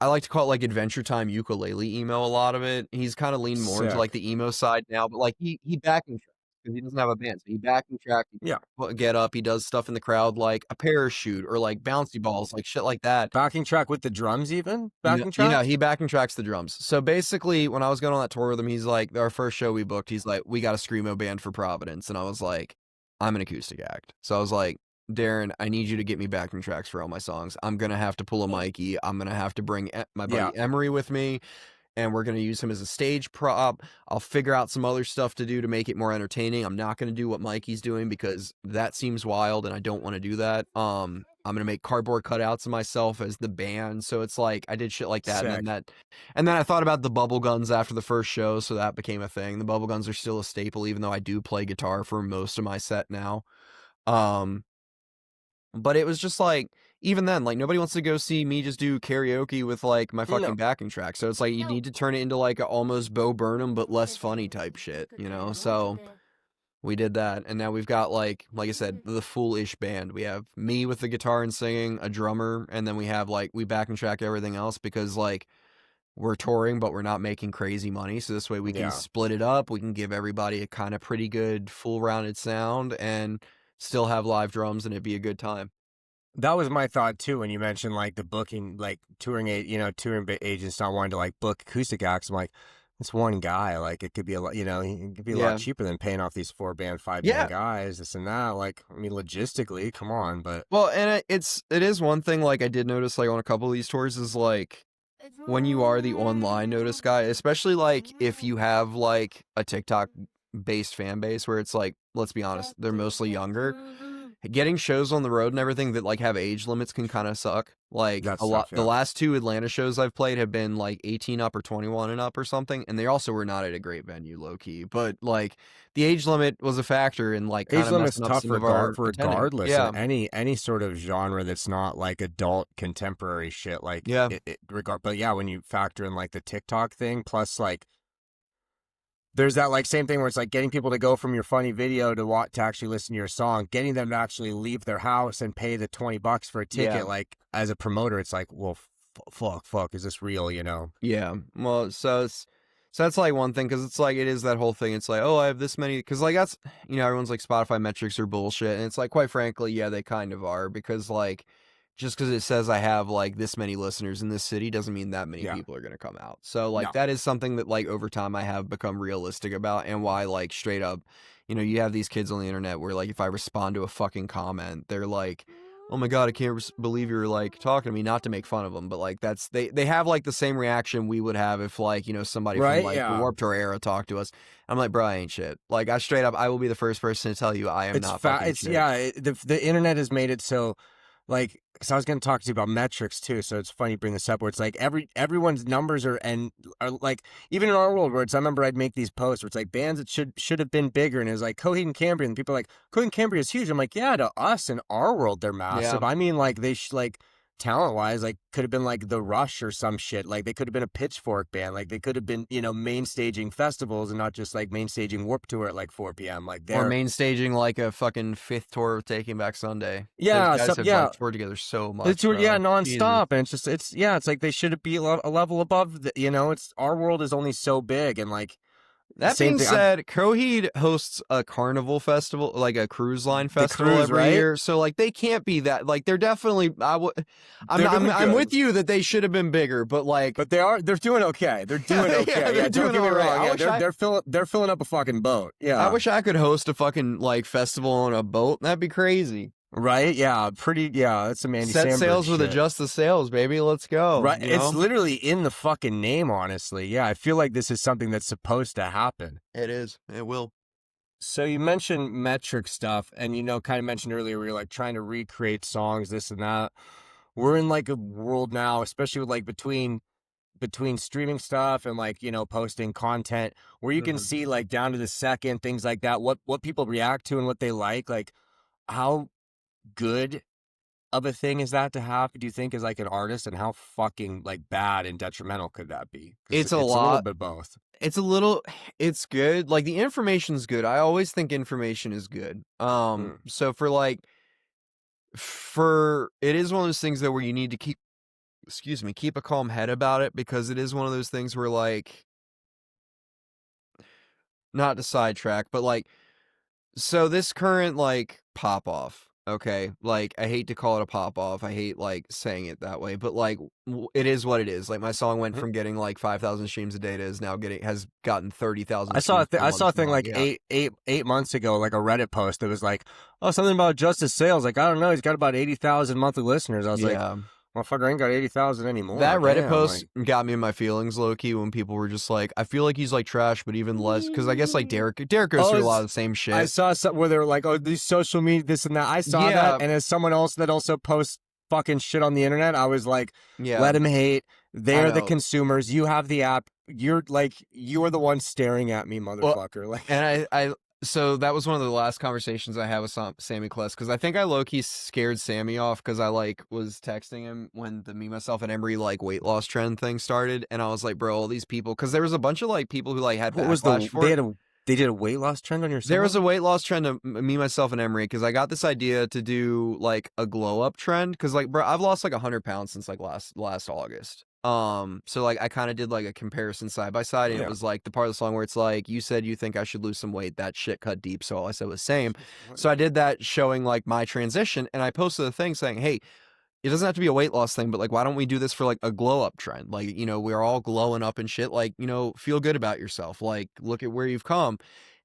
I like to call it like Adventure Time ukulele emo. A lot of it, he's kind of leaned more into like Sick. the emo side now. But like he backing tracks because he doesn't have a band, so he backing track. Yeah. Get up. He does stuff in the crowd like a parachute or like bouncy balls, like shit like that. Backing track with the drums, even backing track. Yeah, he backing tracks the drums. So basically, when I was going on that tour with him, he's like, our first show we booked, he's like, we got a screamo band for Providence, and I was like, I'm an acoustic act. So I was like, Darren, I need you to get me backing tracks for all my songs. I'm gonna have to pull a Mikey. I'm gonna have to bring my buddy Emery with me, and we're going to use him as a stage prop. I'll figure out some other stuff to do to make it more entertaining. I'm not going to do what Mikey's doing because that seems wild and I don't want to do that. I'm going to make cardboard cutouts of myself as the band. So it's like I did shit like that. And then I thought about the bubble guns after the first show, so that became a thing. The bubble guns are still a staple, even though I do play guitar for most of my set now. But it was just like, even then, like nobody wants to go see me just do karaoke with like my fucking backing track. So it's like you need to turn it into like a almost Bo Burnham but less funny type shit, you know? So we did that, and now we've got like I said, the full-ish band. We have me with the guitar and singing, a drummer, and then we have like we backing track everything else because like we're touring but we're not making crazy money. So this way we can split it up. We can give everybody a kind of pretty good full rounded sound and still have live drums and it'd be a good time. That was my thought too when you mentioned like the booking, like touring agents not wanting to like book acoustic acts. I'm like, it's one guy. Like it could be a lot, it could be a lot cheaper than paying off these 4-band, 5-band guys, this and that. Like, I mean, logistically, come on, but well, and it is one thing. Like I did notice, like on a couple of these tours, is like when you are the online notice guy, especially like if you have like a TikTok based fan base where it's like, let's be honest, they're mostly younger. Getting shows on the road and everything that like have age limits can kind of suck. Like That's a lot. tough, yeah. The last 2 Atlanta shows I've played have been like 18 up or 21 and up or something, and they also were not at a great venue, low key. But like the age limit was a factor in like kind age of limit's messing up tough some of our regardless attending. in any sort of genre that's not like adult contemporary shit. Like but yeah, when you factor in like the TikTok thing, plus like there's that like same thing where it's like getting people to go from your funny video to actually listen to your song, getting them to actually leave their house and pay the $20 for a ticket. Yeah. Like as a promoter, it's like, well, fuck, is this real? Yeah. Well, so that's like one thing, because it's like it is that whole thing. It's like, oh, I have this many, because like that's everyone's like Spotify metrics are bullshit, and it's like quite frankly, yeah, they kind of are, because like just because it says I have like this many listeners in this city doesn't mean that many people are going to come out. So like that is something that like over time I have become realistic about, and why like straight up, you have these kids on the internet where like if I respond to a fucking comment, they're like, oh my God, I can't believe you're like talking to me, not to make fun of them, but like that's, they have like the same reaction we would have if like, somebody from like the Warped Tour era talked to us. I'm like, bro, I ain't shit. Like I straight up, I will be the first person to tell you I am not fucking shit. Yeah, the internet has made it so like, because I was going to talk to you about metrics too, so it's funny you bring this up, where it's like everyone's numbers are like, even in our world, where it's, I remember I'd make these posts where it's like bands that should have been bigger, and it was like Coheed and Cambria, and people are like, Coheed and Cambria is huge. I'm like, yeah, to us in our world they're massive. I mean, like they like talent-wise, like could have been like The Rush or some shit. Like they could have been a Pitchfork band. Like they could have been, main staging festivals and not just like main staging Warped Tour at like 4 p.m. Like or main staging like a fucking 5th tour of Taking Back Sunday. Yeah, those guys have like toured together so much. They toured, nonstop, and it's like they should be a level above. It's our world is only so big, and like. That being said, Coheed hosts a carnival festival, like a cruise line festival every year. So like they can't be that, like they're definitely, I'm with you that they should have been bigger, but they're doing okay. They're doing okay. They're doing don't get me wrong. Yeah, they're filling up a fucking boat. Yeah. I wish I could host a fucking like festival on a boat. That'd be crazy. Right? Yeah. That's some Andy Set Samberg sails with shit. Adjust the Sails, baby. Let's go. Right. It's literally in the fucking name, honestly. Yeah. I feel like this is something that's supposed to happen. It is. It will. So you mentioned metric stuff, and kind of mentioned earlier we were like trying to recreate songs, this and that. We're in like a world now, especially with like between streaming stuff and like posting content, where you can see like down to the second, things like that, what people react to and what they like how good of a thing is that to have, do you think, as like an artist, and how fucking like bad and detrimental could that be? 'Cause It's a it's a little lot. bit both. It's good. Like the information's good. I always think information is good. Mm. So it is one of those things though where you need to keep a calm head about it, because it is one of those things where, like, not to sidetrack, but like, so this current like pop off, okay, like I hate to call it a pop off, I hate like saying it that way, but like it is what it is. Like my song went Mhm. from getting like 5,000 streams a day to has gotten 30,000 I saw streams per I saw a month thing now. like Yeah. 8 months ago, like a Reddit post that was like, oh, something about Justice Sales. Like, I don't know, he's got about 80,000 monthly listeners. I was like, Yeah. motherfucker ain't got 80,000 anymore. That Reddit Damn, post like. got me in my feelings, low key, when people were just like, I feel like he's like trash, but even less, because I guess like Derek goes through a lot of the same shit. I saw some where they were like, oh, these social media, this and that. I saw that, Yeah. and as someone else that also posts fucking shit on the internet, I was like, Yeah. let him hate. They're the know. consumers. You have the app. You're the one staring at me, motherfucker. Like, And so that was one of the last conversations I had with Sammy Kless, because I think I low-key scared Sammy off, because I like was texting him when the Me, Myself, and Emery like weight loss trend thing started, and I was like, bro, all these people, because there was a bunch of like people who like had what was backlash for it. they did a weight loss trend on your song? There was a weight loss trend of Me, Myself, and Emery, because I got this idea to do like a glow up trend, because like, bro, I've lost like 100 pounds since like last August. So like I kind of did like a comparison side by side, and Yeah. it was like the part of the song where it's like, you said you think I should lose some weight, that shit cut deep, so all I said was same. So I did that showing like my transition, and I posted a thing saying, hey, it doesn't have to be a weight loss thing, but like, why don't we do this for like a glow up trend? Like, you know, we're all glowing up and shit, like, you know, feel good about yourself, like look at where you've come.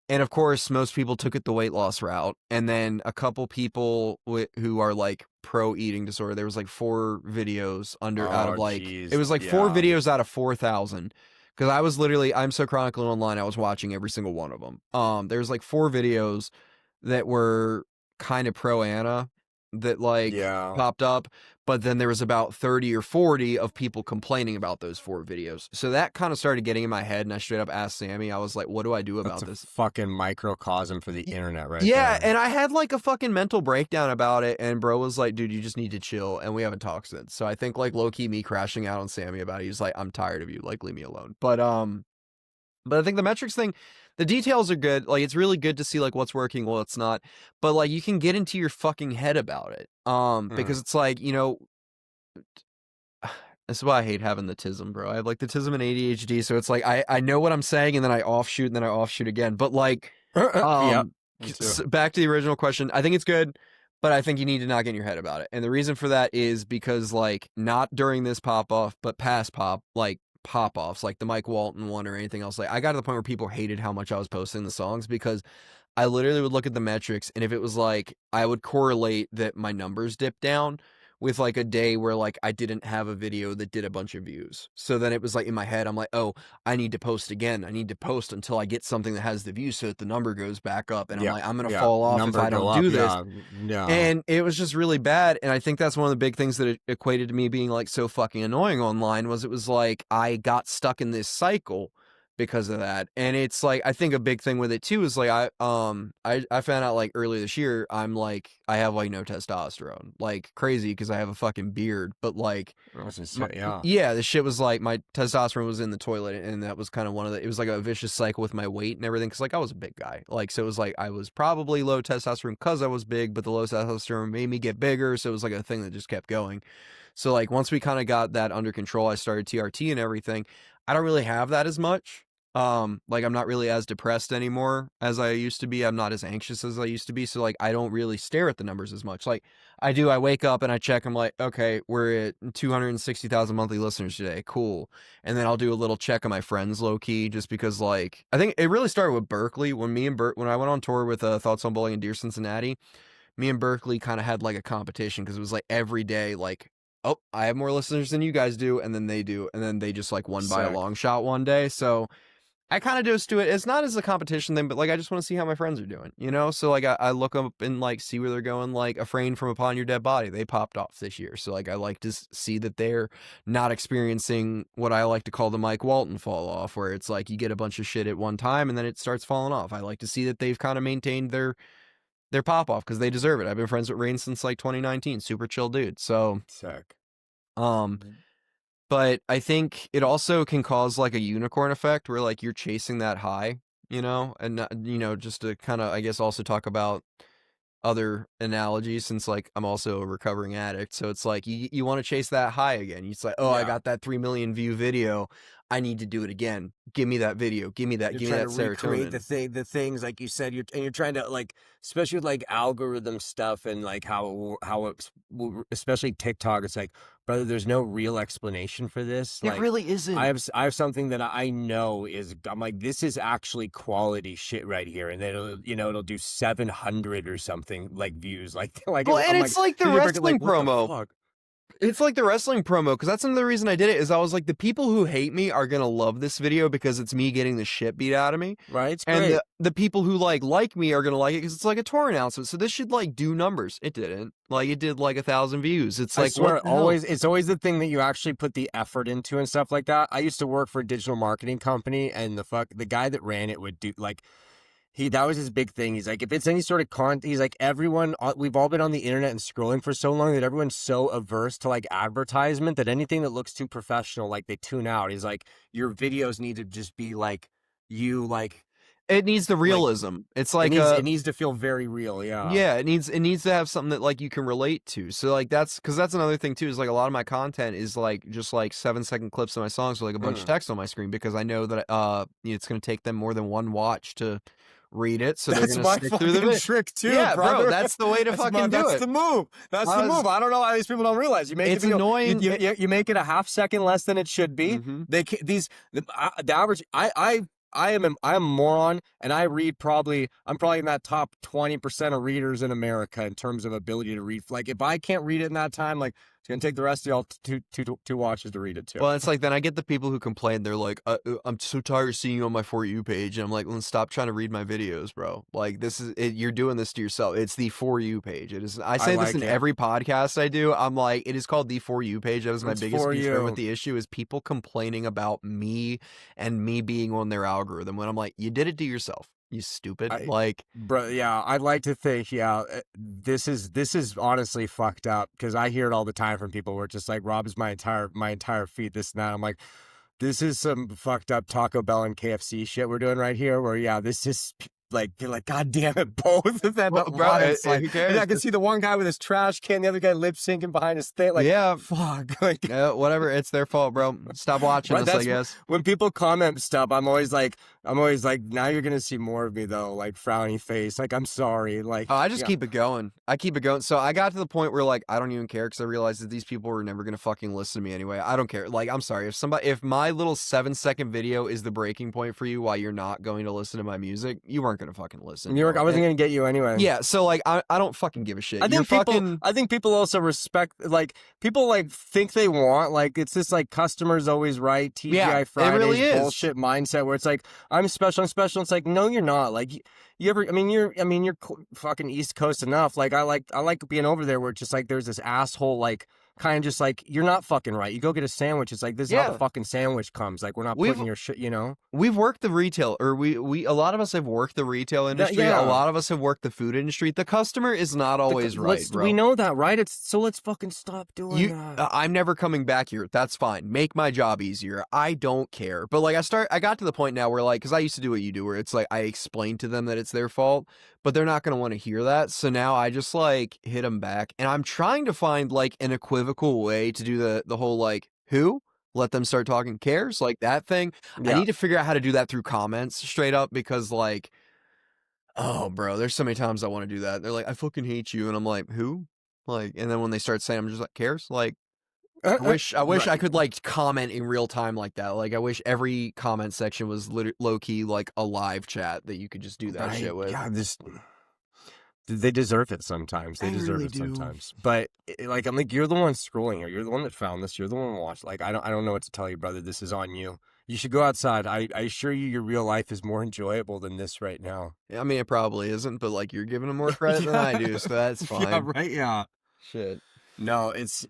And of course, most people took it the weight loss route. And then a couple people who are like pro eating disorder, there was like 4 videos out of like, geez. it was like 4 videos out of 4,000. Because I was literally, I'm so chronicling online, I was watching every single one of them. There's like 4 videos that were kind of pro Anna that like popped up, but then there was about 30 or 40 of people complaining about those 4 videos. So that kind of started getting in my head, and I straight up asked Sammy, I was like, what do I do about this? Fucking microcosm for the internet right Yeah, there. and I had like a fucking mental breakdown about it, and bro was like, dude, you just need to chill, and we haven't talked since. So I think like low-key me crashing out on Sammy about it, he was like, I'm tired of you, like leave me alone. But I think the metrics thing, the details are good. Like, it's really good to see like what's working, what's not. But like, you can get into your fucking head about it. Because it's like, you know, this is why I hate having the tism, bro. I have like the tism and ADHD, so it's like I know what I'm saying, and then I offshoot, and then I offshoot again. But like, yeah. Back to the original question, I think it's good, but I think you need to not get in your head about it. And the reason for that is because like, not during this pop off, but past pop offs, like the Mike Walton one or anything else. Like, I got to the point where people hated how much I was posting the songs, because I literally would look at the metrics, and if it was like, I would correlate that my numbers dipped down with like a day where like I didn't have a video that did a bunch of views. So then it was like in my head, I'm like, oh, I need to post again. I need to post until I get something that has the views so that the number goes back up. And I'm like, I'm going to fall off if I don't do this. And it was just really bad. And I think that's one of the big things that it equated to me being like so fucking annoying online, was it was like I got stuck in this cycle because of that. And it's like, I think a big thing with it too is like, I found out like earlier this year, I'm like, I have like no testosterone, like crazy, because I have a fucking beard, but like, the shit was like, my testosterone was in the toilet, and that was kind of it was like a vicious cycle with my weight and everything, because like I was a big guy, like, so it was like I was probably low testosterone because I was big, but the low testosterone made me get bigger, so it was like a thing that just kept going. So like, once we kind of got that under control, I started TRT and everything. I don't really have that as much. Like, I'm not really as depressed anymore as I used to be. I'm not as anxious as I used to be. So like, I don't really stare at the numbers as much. Like I do, I wake up and I check, I'm like, okay, we're at 260,000 monthly listeners today. Cool. And then I'll do a little check on my friends low key, just because like, I think it really started with Berkeley when when I went on tour with Thoughts on Bowling and Dear Cincinnati, me and Berkeley kind of had like a competition, because it was like every day, like, oh, I have more listeners than you guys do. And then they do. And then they just like won by a long shot one day. So I kind of just do it. It's not as a competition thing, but like, I just want to see how my friends are doing, you know? So like, I look up and like see where they're going. Like, A Refrain from Upon Your Dead Body, they popped off this year. So like, I like to see that they're not experiencing what I like to call the Mike Walton fall off, where it's like you get a bunch of shit at one time and then it starts falling off. I like to see that they've kind of maintained their their pop off because they deserve it. I've been friends with Rain since like 2019. Super chill dude. So, Sick. but I think it also can cause like a unicorn effect where like you're chasing that high, and just to kind of, I guess, also talk about other analogies since like I'm also a recovering addict. So it's like you want to chase that high again. It's like, oh, I got that 3 million view video. I need to do it again. Give me that video. Give me that. Give me that serotonin. The things like you said. You're trying to like, especially with like algorithm stuff and like how it's, especially TikTok. It's like, brother, there's no real explanation for this. It Like, really isn't. I have something that I know is, I'm like, this is actually quality shit right here, and then it'll do 700 or something like views, like Well, and it's like the wrestling promo. It's like the wrestling promo, because that's another reason I did it, is I was like, the people who hate me are going to love this video because it's me getting the shit beat out of me. Right, it's and great. the people who like me are going to like it because it's like a tour announcement. So this should like do numbers. It didn't. Like it did like 1,000 views. It's like, I swear, it's always the thing that you actually put the effort into and stuff like that. I used to work for a digital marketing company, and the guy that ran it would do like, that was his big thing. He's like, if it's any sort of content, he's like, everyone, we've all been on the internet and scrolling for so long that everyone's so averse to like advertisement that anything that looks too professional, like they tune out. He's like, your videos need to just be like, it needs the realism. It's like it needs to feel very real. Yeah. Yeah. It needs to have something that like you can relate to. So like that's another thing too, is like a lot of my content is like just like 7-second clips of my songs with like a bunch of text on my screen, because I know that it's going to take them more than one watch to read it, so that's they're gonna stick through the fucking trick too. Yeah, brother. bro, that's the way to fucking do it. That's the move. That's the move. I don't know how these people don't realize. You make it's annoying. You make it a half second less than it should be. Mm-hmm. The average. I am a moron, and I'm probably in that top 20% of readers in America in terms of ability to read. Like, if I can't read it in that time, like, it's gonna take the rest of y'all two watches to read it too. Well, it's like, then I get the people who complain. They're like, I'm so tired of seeing you on my For You page, and I'm like, well, stop trying to read my videos, bro. Like, this is it, you're doing this to yourself. It's the For You page. It is. I say this in every podcast I do. I'm like, it is called the For You page. That is my biggest concern with the issue, is people complaining about me and me being on their algorithm, when I'm like, you did it to yourself, you stupid. Bro, yeah, I'd like to think, this is honestly fucked up, because I hear it all the time from people where it's just like, Robb is my entire feed, this and that. I'm like, this is some fucked up Taco Bell and KFC shit we're doing right here, where this is like, you're like, God damn it, both of them. Well, bro, who cares? I can see the one guy with his trash can, the other guy lip syncing behind his thing. Like, yeah, fuck. Like, whatever. It's their fault, bro. Stop watching us, I guess. When people comment stuff, I'm always like, now you're gonna see more of me though, like frowny face. Like, I'm sorry. Like, I just keep it going. I keep it going. So I got to the point where like, I don't even care, because I realized that these people were never gonna fucking listen to me anyway. I don't care. Like, I'm sorry if my little 7-second video is the breaking point for you, why you're not going to listen to my music, you weren't gonna fucking listen. I wasn't gonna get you anyway. Yeah, so like, I don't fucking give a shit. I think people also respect, like, people like think they want, like, it's this like customer's always right, TGI Fridays, it really is bullshit mindset where it's like, I'm special. It's like, no, you're not. Like, you're fucking East Coast enough. Like, I like being over there where it's just like, there's this asshole, like, kind of just like, you're not fucking right. You go get a sandwich. It's like, this is how the fucking sandwich comes. Like, we're not putting your shit, We've worked the retail, or we a lot of us have worked the retail industry. A lot of us have worked the food industry. The customer is not always right, bro. We know that, right? So let's fucking stop doing that. I'm never coming back here. That's fine. Make my job easier. I don't care. But like, I got to the point now where like, because I used to do what you do, where it's like, I explain to them that it's their fault, but they're not going to want to hear that. So now I just like hit them back, and I'm trying to find like an equivocal way to do the whole like, who? Let them start talking, cares, like that thing. Yeah. I need to figure out how to do that through comments straight up, because like, oh bro, there's so many times I want to do that. They're like, I fucking hate you, and I'm like, who? Like, and then when they start saying, I'm just like, cares? Like, I wish I could like comment in real time like that. Like, I wish every comment section was low key like a live chat that you could just do that shit with. Yeah, they deserve it sometimes. They deserve it sometimes. But like, I'm like, you're the one scrolling here. You're the one that found this. You're the one who watched. Like, I don't know what to tell you, brother. This is on you. You should go outside. I assure you, your real life is more enjoyable than this right now. I mean, it probably isn't, but like, you're giving them more credit than I do, so that's fine. Yeah, right. Yeah. Shit. No, it's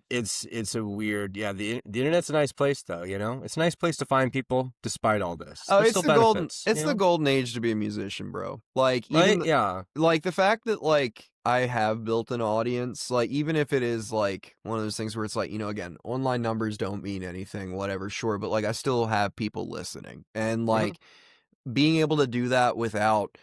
a weird. Yeah, the internet's a nice place though. You know, it's a nice place to find people despite all this. Oh, There's still benefits. it's You the know, golden age to be a musician, bro. Like right? Yeah. like the fact that like I have built an audience, like even if it is like one of those things where it's like, again, online numbers don't mean anything, whatever, sure, but like I still have people listening. And Mhm. like being able to do that without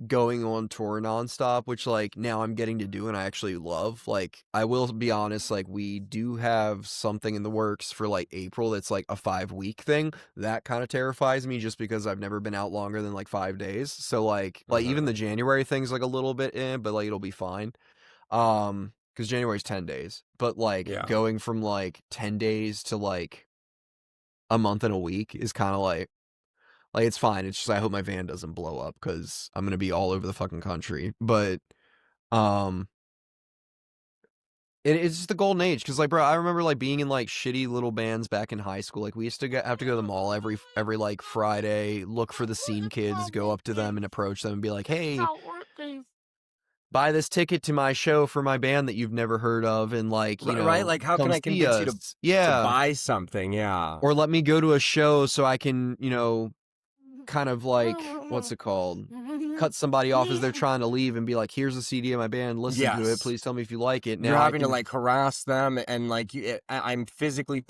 going on tour nonstop, which like now I'm getting to do and I actually love. Like I will be honest, like we do have something in the works for like April that's like a 5-week thing. That kind of terrifies me just because I've never been out longer than like 5 days. So like even the January thing's like a little bit in, but like it'll be fine. Because January's 10 days. But like Yeah. going from like 10 days to like a month and a week is kind of like, it's fine. It's just I hope my van doesn't blow up because I'm gonna be all over the fucking country. But um, it's just the golden age. Because like, bro, I remember like being in like shitty little bands back in high school. Like we used to have to go to the mall every like Friday, look for the scene kids, go up to them and approach them and be like, hey, buy this ticket to my show for my band that you've never heard of, and like Right. Like, how can come I see convince you us. to buy something? Yeah. Or let me go to a show so I can kind of like, what's it called, cut somebody off as they're trying to leave and be like, here's a CD of my band, listen to it, Yes. please tell me if you like it. You're Now I having to can like harass them and like I'm physically.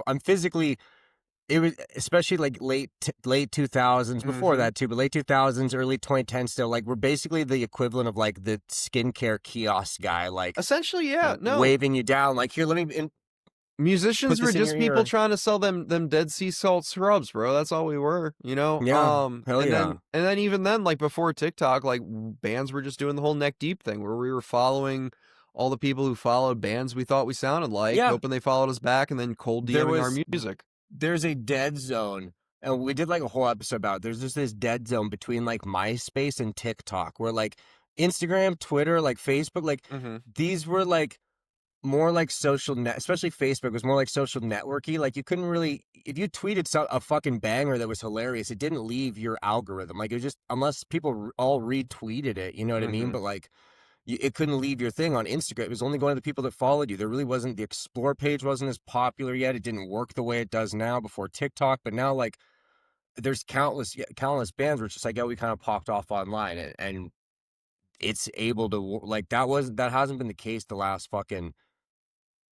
It was especially like late 2000s, before that too, but late 2000s, early 2010s still. Like we're basically the equivalent of like the skincare kiosk guy, like essentially, yeah, no, waving you down, like here, let me put musicians were this in just your people ear. trying to sell them Dead Sea Salt scrubs, bro. That's all we were, Yeah, hell yeah. and then even then, like before TikTok, like bands were just doing the whole neck deep thing where we were following all the people who followed bands we thought we sounded like, Yeah, hoping they followed us back, and then cold there DMing our was music. there's a dead zone. And we did like a whole episode about it. There's just this dead zone between like MySpace and TikTok where like Instagram, Twitter, like Facebook, like these were like more like social net, especially Facebook was more like social networky. Like you couldn't really, if you tweeted a fucking banger that was hilarious, it didn't leave your algorithm. Like it was just, unless people all retweeted it, you know what I mean? But like it couldn't leave your thing on Instagram. It was only going to the people that followed you. There really wasn't, the explore page wasn't as popular yet. It didn't work the way it does now before TikTok. But now like there's countless bands where it's just like, oh, we kind of popped off online, and it's able to like, that hasn't been the case the last fucking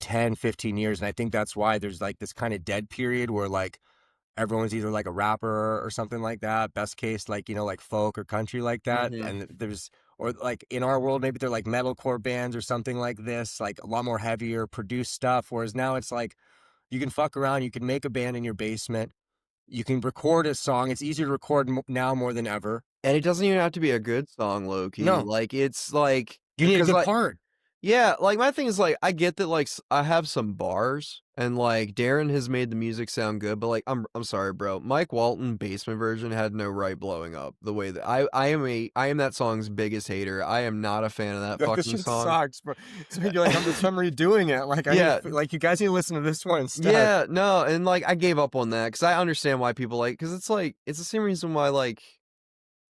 10-15 years. And I think that's why there's like this kind of dead period where like everyone's either like a rapper or something like that, best case like like folk or country like that. And there's, or like in our world maybe they're like metalcore bands or something like this, like a lot more heavier produced stuff, whereas now it's like you can fuck around, you can make a band in your basement, you can record a song. It's easier to record now more than ever. And it doesn't even have to be a good song, low-key. No. Like, it's like, You need a because good like, part. yeah, like my thing is like I get that like I have some bars and like Darren has made the music sound good, but like I'm sorry, bro. Mike Walton basement version had no right blowing up the way that I am that song's biggest hater. I am not a fan of that Like, fucking this shit song. sucks, bro. So you're like, I'm redoing it. Like, like you guys need to listen to this one instead. Yeah, no, and like I gave up on that because I understand why people like, because it's like it's the same reason why like.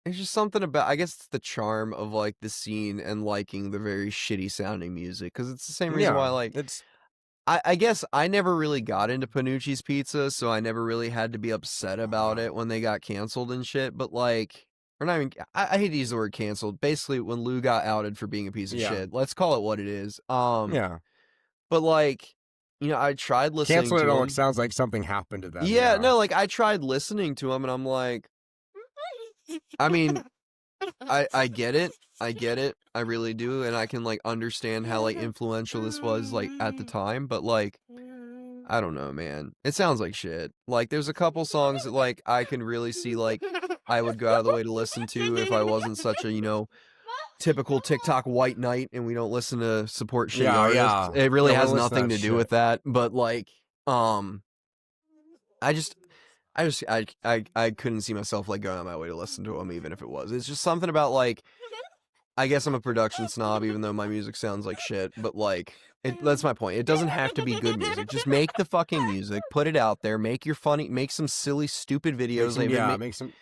It's just something about, I guess it's the charm of like the scene and liking the very shitty sounding music. Cause it's the same reason why like, I guess I never really got into Panucci's Pizza, so I never really had to be upset about it when they got canceled and shit. But like, or not even, I hate to use the word canceled. Basically, when Lou got outed for being a piece of shit, let's call it what it is. Yeah. But like, I tried listening Cancel it to him. almost sounds like something happened to them. Yeah, no, like I tried listening to him and I'm like, I mean, I get it. I get it. I really do. And I can like understand how like influential this was like at the time, but like, I don't know, man. It sounds like shit. Like there's a couple songs that like I can really see like I would go out of the way to listen to if I wasn't such a, typical TikTok white knight and we don't listen to support shitty artists. Yeah. It really Don't has listen to nothing that to do shit. with that. But like, I couldn't see myself like going on my way to listen to him, even if it was. It's just something about like, I guess I'm a production snob, even though my music sounds like shit. But like, that's my point. It doesn't have to be good music. Just make the fucking music, put it out there, make some silly, stupid videos. Make some.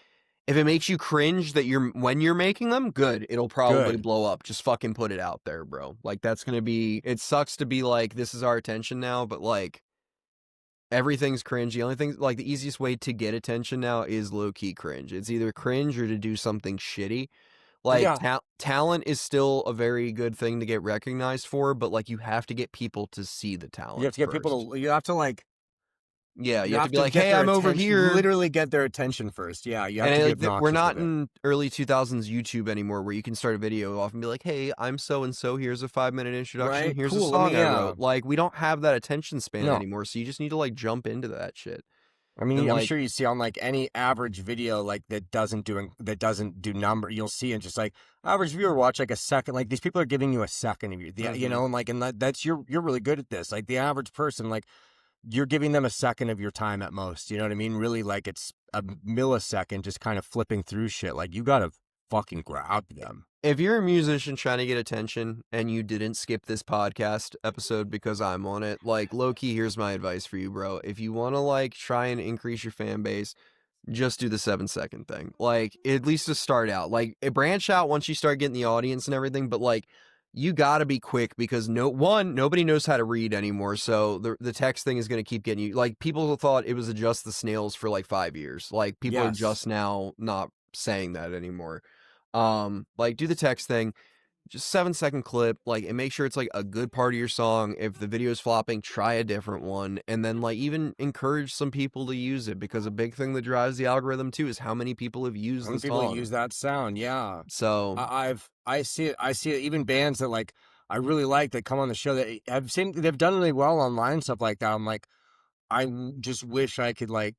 if it makes you cringe that when you're making them, good. It'll probably blow up. Just fucking put it out there, bro. Like, that's gonna be, it sucks to be like, this is our attention now, but like, everything's cringe. The only thing, like, the easiest way to get attention now is low-key cringe. It's either cringe or to do something shitty. Like, talent is still a very good thing to get recognized for, but, like, you have to get people to see the talent. You have to get people to, you have to, like, yeah, you have to be like, hey, I'm over here. Literally get their attention first. Yeah, you have to be obnoxious. We're not in early 2000s YouTube anymore where you can start a video off and be like, hey, I'm so-and-so, here's a 5-minute introduction, right? here's a song I wrote. Like, we don't have that attention span anymore, so you just need to, like, jump into that shit. I mean, I'm sure you see on, like, any average video, like, that doesn't do number, you'll see and just, like, average viewer watch, like, a second. Like, these people are giving you a second of your, you know, and, like, and that's, you're really good at this. Like, the average person, like, you're giving them a second of your time at most. You know what I mean? Really, like, it's a millisecond just kind of flipping through shit. Like, you gotta fucking grab them. If you're a musician trying to get attention and you didn't skip this podcast episode because I'm on it, like, low-key, here's my advice for you, bro. If you want to, like, try and increase your fan base, just do the 7-second thing. Like, at least to start out. Like, branch out once you start getting the audience and everything, but, like, you gotta be quick because nobody knows how to read anymore. So the text thing is gonna keep getting you. Like, people thought it was just the snails for like 5 years. Like, people are just now not saying that anymore. Like, do the text thing, just 7-second clip, like, and make sure it's like a good part of your song. If the video is flopping, try a different one, and then, like, even encourage some people to use it, because a big thing that drives the algorithm too is how many people have used the song. People use that sound, yeah. So I see it. Even bands that, like, I really like that come on the show that I've seen, they've done really well online and stuff like that. I'm like, just wish I could, like,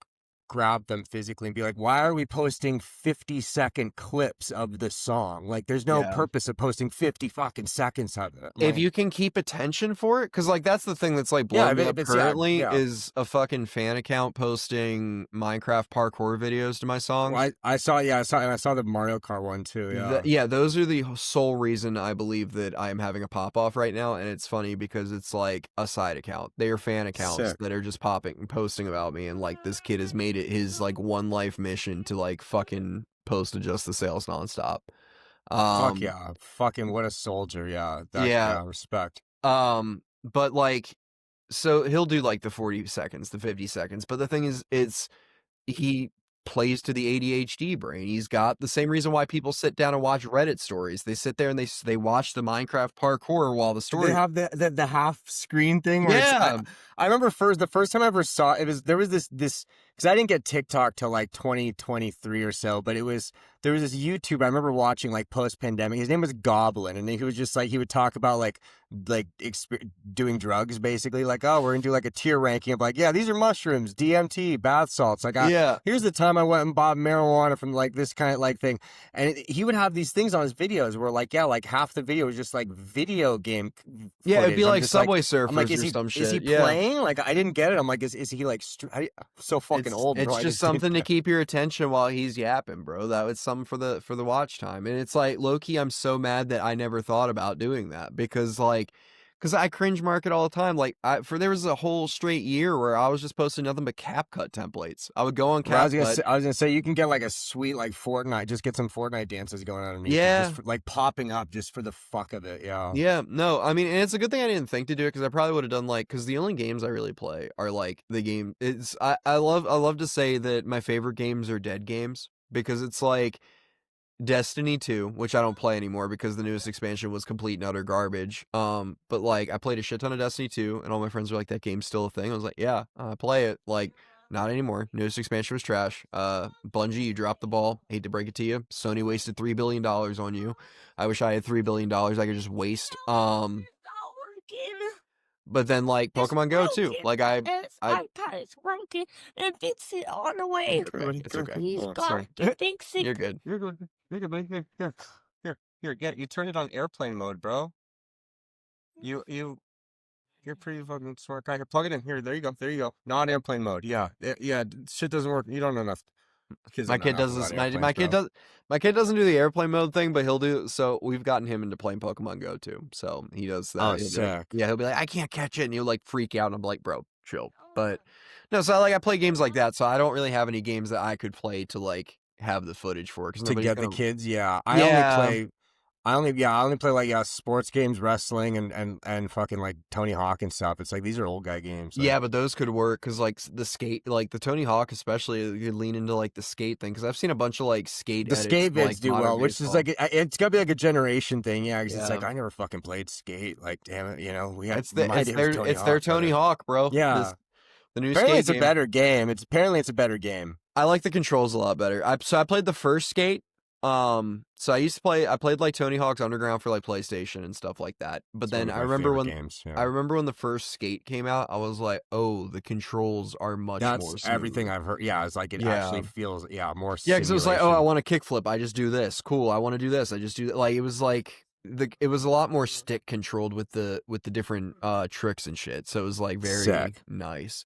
grab them physically and be like, why are we posting 50-second clips of the song? Like, there's no purpose of posting 50 fucking seconds of it. Like, if you can keep attention for it, because, like, that's the thing that's, like, blowing me up currently is a fucking fan account posting Minecraft parkour videos to my songs. Well, I saw the Mario Kart one too. Yeah, those are the sole reason I believe that I am having a pop off right now, and it's funny because it's like a side account. They are fan accounts that are just posting about me, and, like, this kid has made it his, like, one life mission to, like, fucking post Adjust the Sales nonstop. Fuck yeah. Fucking what a soldier, respect. But, like, so he'll do, like, the 40 seconds, the 50 seconds, but the thing is, he plays to the ADHD brain. He's got the same reason why people sit down and watch Reddit stories. They sit there and they watch the Minecraft parkour while the story. They have the half screen thing. Where I remember the first time I ever saw it, there was this because I didn't get TikTok till like 2023 or so, but there was this YouTuber I remember watching, like, post-pandemic. His name was Goblin, and he was just like, he would talk about like doing drugs, basically, like, oh, we're gonna do like a tier ranking of, like, yeah, these are mushrooms, DMT, bath salts, like, here's the time I went and bought marijuana from, like, this kind of, like, thing. And he would have these things on his videos where, like, like half the video was just like video game footage. It'd be like Subway Surfers, like, or some shit. Is he playing? Like, I didn't get it. I'm like, is he like so fucking old, bro? It's just something to keep your attention while he's yapping, bro. That was something for the watch time. And it's like, low-key, I'm so mad that I never thought about doing that, because, like, because I cringe market all the time. Like, there was a whole straight year where I was just posting nothing but CapCut templates. I would go on CapCut. I was gonna say, you can get, like, a sweet, like, Fortnite. Just get some Fortnite dances going on underneath. Yeah, just like popping up just for the fuck of it. Yeah. Yeah. No, I mean, and it's a good thing I didn't think to do it, because I probably would have done, like, because the only games I really play are, like, the game. I love to say that my favorite games are dead games, because it's like Destiny 2, which I don't play anymore because the newest expansion was complete and utter garbage. But, like, I played a shit ton of Destiny 2, and all my friends were like, that game's still a thing. I was like, yeah, I play it. Like, not anymore. Newest expansion was trash. Bungie, you dropped the ball. Hate to break it to you. Sony wasted $3 billion on you. I wish I had $3 billion I could just waste. But then, like, Pokemon Go too. Like, I it's working and fix it on the way. It's okay. He's got to fix it. You're good. You're good. Here. You turn it on airplane mode, bro. You're pretty fucking smart guy. Plug it in here. There you go. Not airplane mode. Yeah. Shit doesn't work. You don't know enough. My kid does this. My kid doesn't do the airplane mode thing, but he'll do. So we've gotten him into playing Pokemon Go too. So he does that. Oh, sick. He'll be like, I can't catch it, and he'll, like, freak out. And I'm like, bro, chill. But no, so I play games like that. So I don't really have any games that I could play to, like, have the footage for because to nobody's get the gonna. kids. Yeah, Yeah, I only play like sports games, wrestling, and fucking like Tony Hawk and stuff. It's like these are old guy games. Like, yeah, but those could work because like the skate, like the Tony Hawk especially, you could lean into like the skate thing because I've seen a bunch of like skate the edits skate from, vids like do modern well, which is baseball. like it's gotta be like a generation thing. Yeah, because it's Yeah. like I never fucking played skate. Like, damn it, we had It's my day was Tony it's Hawk. their Tony Hawk, bro. Yeah, The new apparently skate it's a game. better game. Apparently it's a better game. I like the controls a lot better. So I played the first skate. So I played like Tony Hawk's Underground for like PlayStation and stuff like that. But It's then one of I my remember favorite when games. Yeah. I remember when the first skate came out, I was like, oh, the controls are much more That's smooth. everything I've heard. Yeah, it's like it actually feels more. Yeah, because it was like, oh, I simulation. want a kickflip, I just do this. Cool, I want to do this, I just do that. Like it was like it was a lot more stick controlled with the different tricks and shit. So it was like very Sick. nice.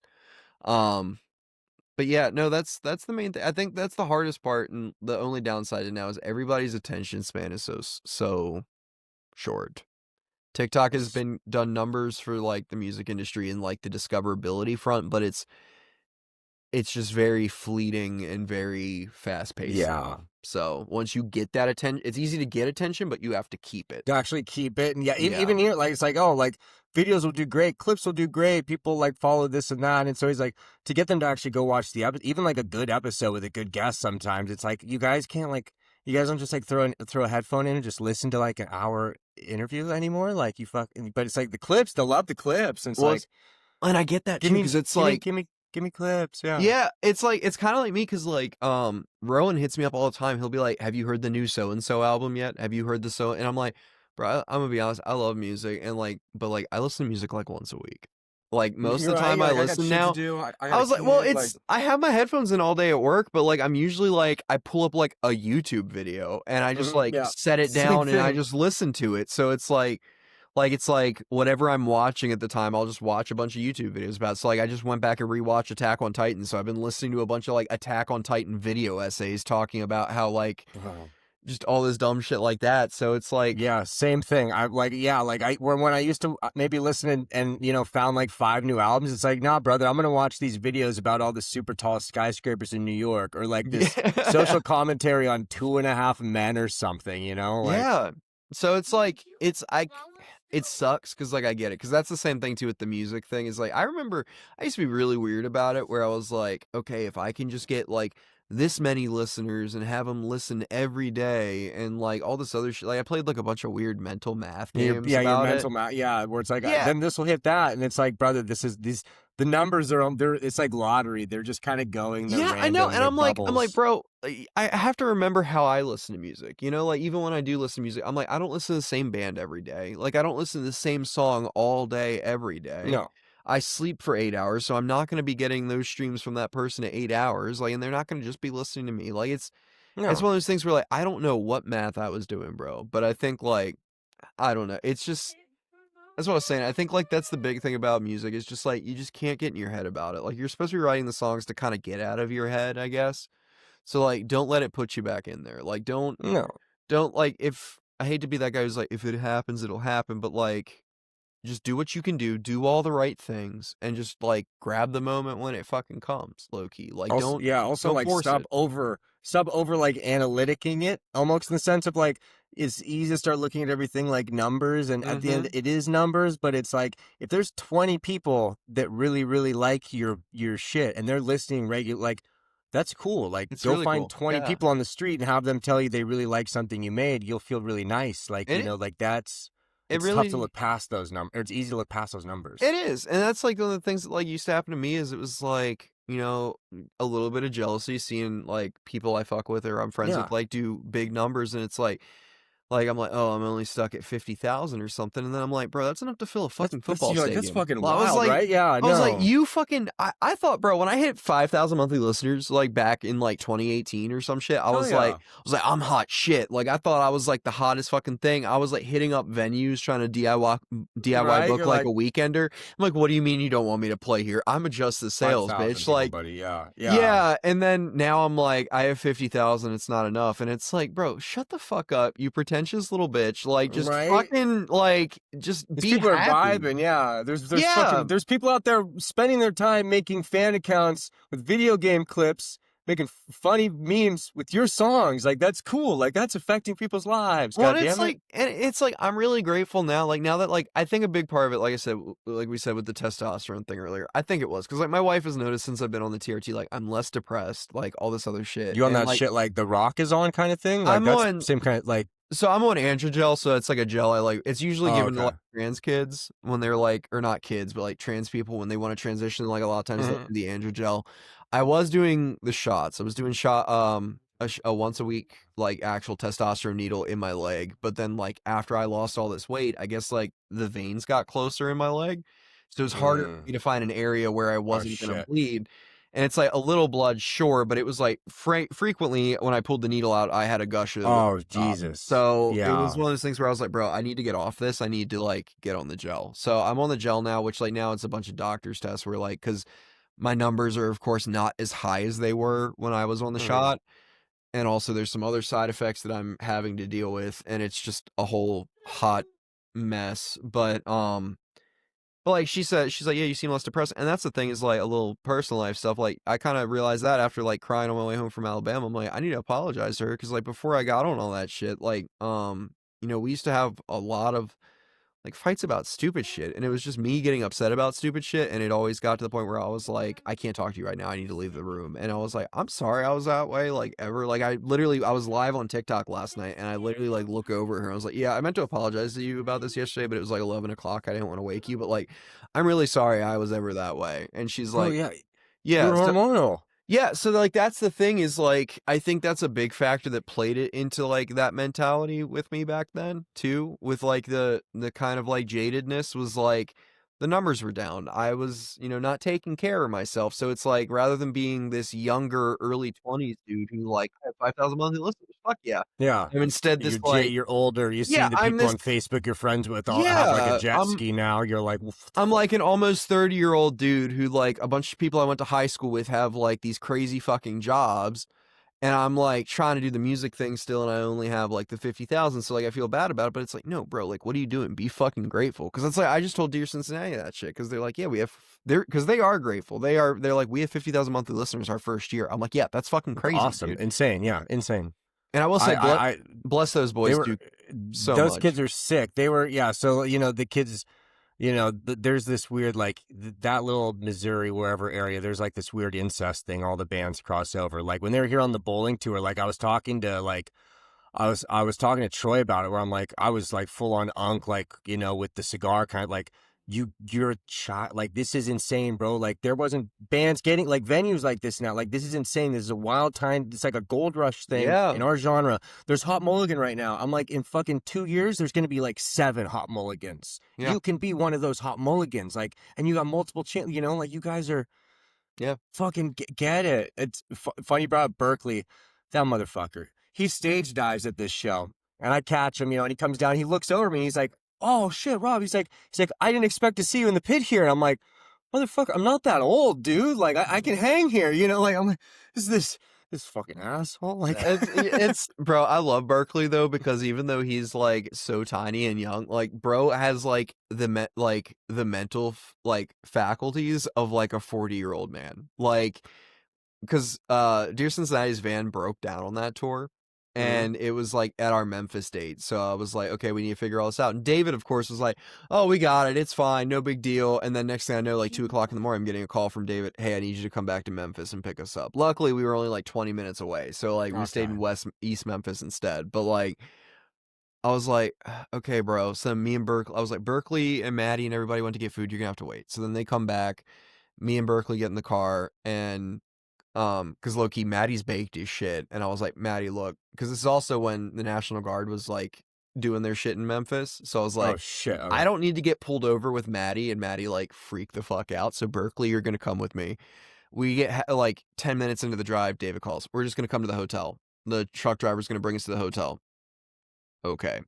But yeah, no, that's the main thing. I think that's the hardest part, and the only downside to now is everybody's attention span is so short. TikTok has been done numbers for like the music industry and like the discoverability front, but it's just very fleeting and very fast paced. Yeah. So once you get that attention, it's easy to get attention, but you have to keep it. To actually keep it, and Yeah. even here, like it's like, oh, like videos will do great, clips will do great, people like follow this and that, and so he's like, to get them to actually go watch the episode, even like a good episode with a good guest. Sometimes it's like you guys can't you guys don't just like throw a headphone in and just listen to like an hour interview anymore. Like you but it's like the clips, they'll love the clips, and it's like, and I get that too because it's like give me clips, yeah. Yeah, it's kind of like me because like Rowan hits me up all the time. He'll be like, "Have you heard the new so and so album yet? Have you heard the so?" And I'm like, "Bro, I'm gonna be honest. I love music and but like I listen to music like once a week. Like most of the time I listen now. I was like, well, I have my headphones in all day at work, but like I'm usually like I pull up like a YouTube video and I just set it down and I just listen to it. So it's like it's like whatever I'm watching at the time, I'll just watch a bunch of YouTube videos about it. So like I just went back and rewatched Attack on Titan. So I've been listening to a bunch of like Attack on Titan video essays talking about how like just all this dumb shit like that. So it's like, yeah, same thing. I like, when I used to maybe listen and found like 5 new albums, it's like, nah, brother, I'm gonna watch these videos about all the super tall skyscrapers in New York, or like this social commentary on 2.5 Men or something, like, yeah. So it's like it sucks because like I get it because that's the same thing too with the music thing. Is like I remember I used to be really weird about it where I was like, okay, if I can just get like this many listeners and have them listen every day and like all this other shit. Like I played like a bunch of weird mental math games. your mental math, where it's like, then this will hit that, and it's like, brother, the numbers it's like lottery. They're just kind of going. Yeah, I know, and I'm like, bro, I have to remember how I listen to music. Like even when I do listen to music, I'm like, I don't listen to the same band every day. Like I don't listen to the same song all day every day. No. I sleep for 8 hours, so I'm not going to be getting those streams from that person at 8 hours. Like, and they're not going to just be listening to me. Like, it's one of those things where, like, I don't know what math I was doing, bro. But I think, like, I don't know. It's just, that's what I was saying. I think, like, that's the big thing about music. It's just, like, you just can't get in your head about it. Like, you're supposed to be writing the songs to kind of get out of your head, I guess. So, like, don't let it put you back in there. Like, don't, like, I hate to be that guy who's like, if it happens, it'll happen. But, like, just do what you can do all the right things, and just like grab the moment when it fucking comes, low key. Like also, don't like stop over like analyticing it, almost in the sense of like it's easy to start looking at everything like numbers, and at the end it is numbers, but it's like if there's 20 people that really really like your shit and they're listening regular, like that's cool. Like it's go really find cool. 20 people on the street and have them tell you they really like something you made. You'll feel really nice. Like like that's. It's tough to look past those numbers. Or it's easy to look past those numbers. It is, and that's like one of the things that like used to happen to me. Is it was like a little bit of jealousy seeing like people I fuck with or I'm friends with like do big numbers, and it's like I'm like, oh, I'm only stuck at 50,000 or something, and then I'm like, bro, that's enough to fill a fucking football stadium. That's fucking wild, right? Yeah, I was like, you fucking. I thought, bro, when I hit 5,000 monthly listeners, like back in like 2018 or some shit, I was like, I'm hot shit. Like I thought I was like the hottest fucking thing. I was like hitting up venues trying to DIY book like a weekender. I'm like, what do you mean you don't want me to play here? I'm just the sales bitch. Like, buddy, yeah. And then now I'm like, I have 50,000. It's not enough, and it's like, bro, shut the fuck up. You pretentious little bitch. Like just fucking like just be people happy. Are vibing. Yeah, there's people out there spending their time making fan accounts with video game clips making funny memes with your songs. Like, that's cool. Like, that's affecting people's lives. Well, God and damn it. it's like I'm really grateful now. Like now that like I think a big part of it, like I said, like we said with the testosterone thing earlier, I think it was because like my wife has noticed since I've been on the TRT, like I'm less depressed, like all this other shit. You on And that like shit like The Rock is on kind of thing? Like, I'm that's on, same kind of, like, so I'm on Androgel, so it's like a gel I like. It's usually oh, given to okay. like trans kids when they're like, or not kids, but like trans people when they want to transition. Like a lot of times they'll do the Androgel. I was doing the shots. I was doing a once a week like actual testosterone needle in my leg. But then like after I lost all this weight, I guess like the veins got closer in my leg, so it was harder for me to find an area where I wasn't gonna shit. bleed. And it's like a little blood, sure, but it was like frequently when I pulled the needle out, I had a gush of Oh, Jesus. so it was Yeah. one of those things where I was like, bro, I need to get off this. I need to like get on the gel. So I'm on the gel now, which like now it's a bunch of doctor's tests where like, cause my numbers are of course not as high as they were when I was on the shot. And also there's some other side effects that I'm having to deal with. And it's just a whole hot mess. But like she's like, yeah, you seem less depressed. And that's the thing is like a little personal life stuff. Like I kind of realized that after like crying on my way home from Alabama. I'm like, I need to apologize to her because like before I got on all that shit, like we used to have a lot of like fights about stupid shit, and it was just me getting upset about stupid shit, and it always got to the point where I was like, I can't talk to you right now, I need to leave the room. And I was like, I'm sorry I was that way, like ever. Like I was live on TikTok last night, and I literally like look over at her and I was like, yeah, I meant to apologize to you about this yesterday, but it was like 11 o'clock, I didn't want to wake you, but like I'm really sorry I was ever that way. And she's like, yeah. yeah, You're hormonal. yeah, so like that's the thing is like I think that's a big factor that played it into like that mentality with me back then too, with like the kind of like jadedness was like the numbers were down. I was, not taking care of myself. So it's like rather than being this younger early 20s dude who like had 5,000 monthly listeners, fuck yeah. Yeah. I'm instead this like You're older. You see yeah, the I'm people this on Facebook you're friends with all have like a yeah, jet ski now. You're like, I'm like an almost 30-year-old dude who like a bunch of people I went to high school with have like these crazy fucking jobs. And I'm like trying to do the music thing still, and I only have like the 50,000. So like I feel bad about it, but it's like, no, bro, like what are you doing? Be fucking grateful. Cause it's like I just told Dear Cincinnati that shit. Cause they're like, yeah, because they are grateful. They're like, we have 50,000 monthly listeners our first year. I'm like, yeah, that's fucking crazy. awesome. Dude. Insane. Yeah. Insane. And I will say, bless those boys, dude. So those much. kids are sick. They were, yeah. So, the kids, there's this weird, like that little Missouri, wherever area, there's like this weird incest thing. All the bands cross over. Like when they were here on the bowling tour, like I was talking to talking to Troy about it, where I'm like, I was like full on unk, like, with the cigar kind of like, you're a child, like this is insane, bro. Like there wasn't bands getting like venues like this now. Like this is insane. This is a wild time. It's like a gold rush thing in our genre. There's Hot Mulligan right now. I'm like, in fucking 2 years, there's gonna be like 7 Hot Mulligans. Yeah. You can be one of those Hot Mulligans, like, and you got multiple like you guys are, fucking get it. It's funny you brought up Berkeley. That motherfucker. He stage dives at this show, and I catch him, and he comes down. He looks over me. And he's like, oh shit, Rob. He's like, I didn't expect to see you in the pit here. And I'm like, motherfucker, I'm not that old, dude. Like I can hang here, like I'm like, is this fucking asshole? Like it's bro, I love Berkeley though, because even though he's like so tiny and young, like bro has like the mental like faculties of like a 40-year-old man. Like because Dear Cincinnati's van broke down on that tour. And it was like at our Memphis date. So I was like, okay, we need to figure all this out. And David, of course, was like, oh, we got it. It's fine. No big deal. And then next thing I know, like 2 o'clock in the morning, I'm getting a call from David. Hey, I need you to come back to Memphis and pick us up. Luckily, we were only like 20 minutes away. So like we stayed in East Memphis instead. But like, I was like, okay, bro. So me and Berkeley, I was like, Berkeley and Maddie and everybody went to get food. You're going to have to wait. So then they come back. Me and Berkeley get in the car, and because low-key Maddie's baked as shit, and I was like, Maddie, look, because this is also when the National Guard was like doing their shit in Memphis, so I was like, oh shit, okay. I don't need to get pulled over with Maddie, and Maddie like freak the fuck out, so Berkeley, you're gonna come with me. We get like 10 minutes into the drive, David calls, we're just gonna come to the hotel, the truck driver's gonna bring us to the hotel. Okay.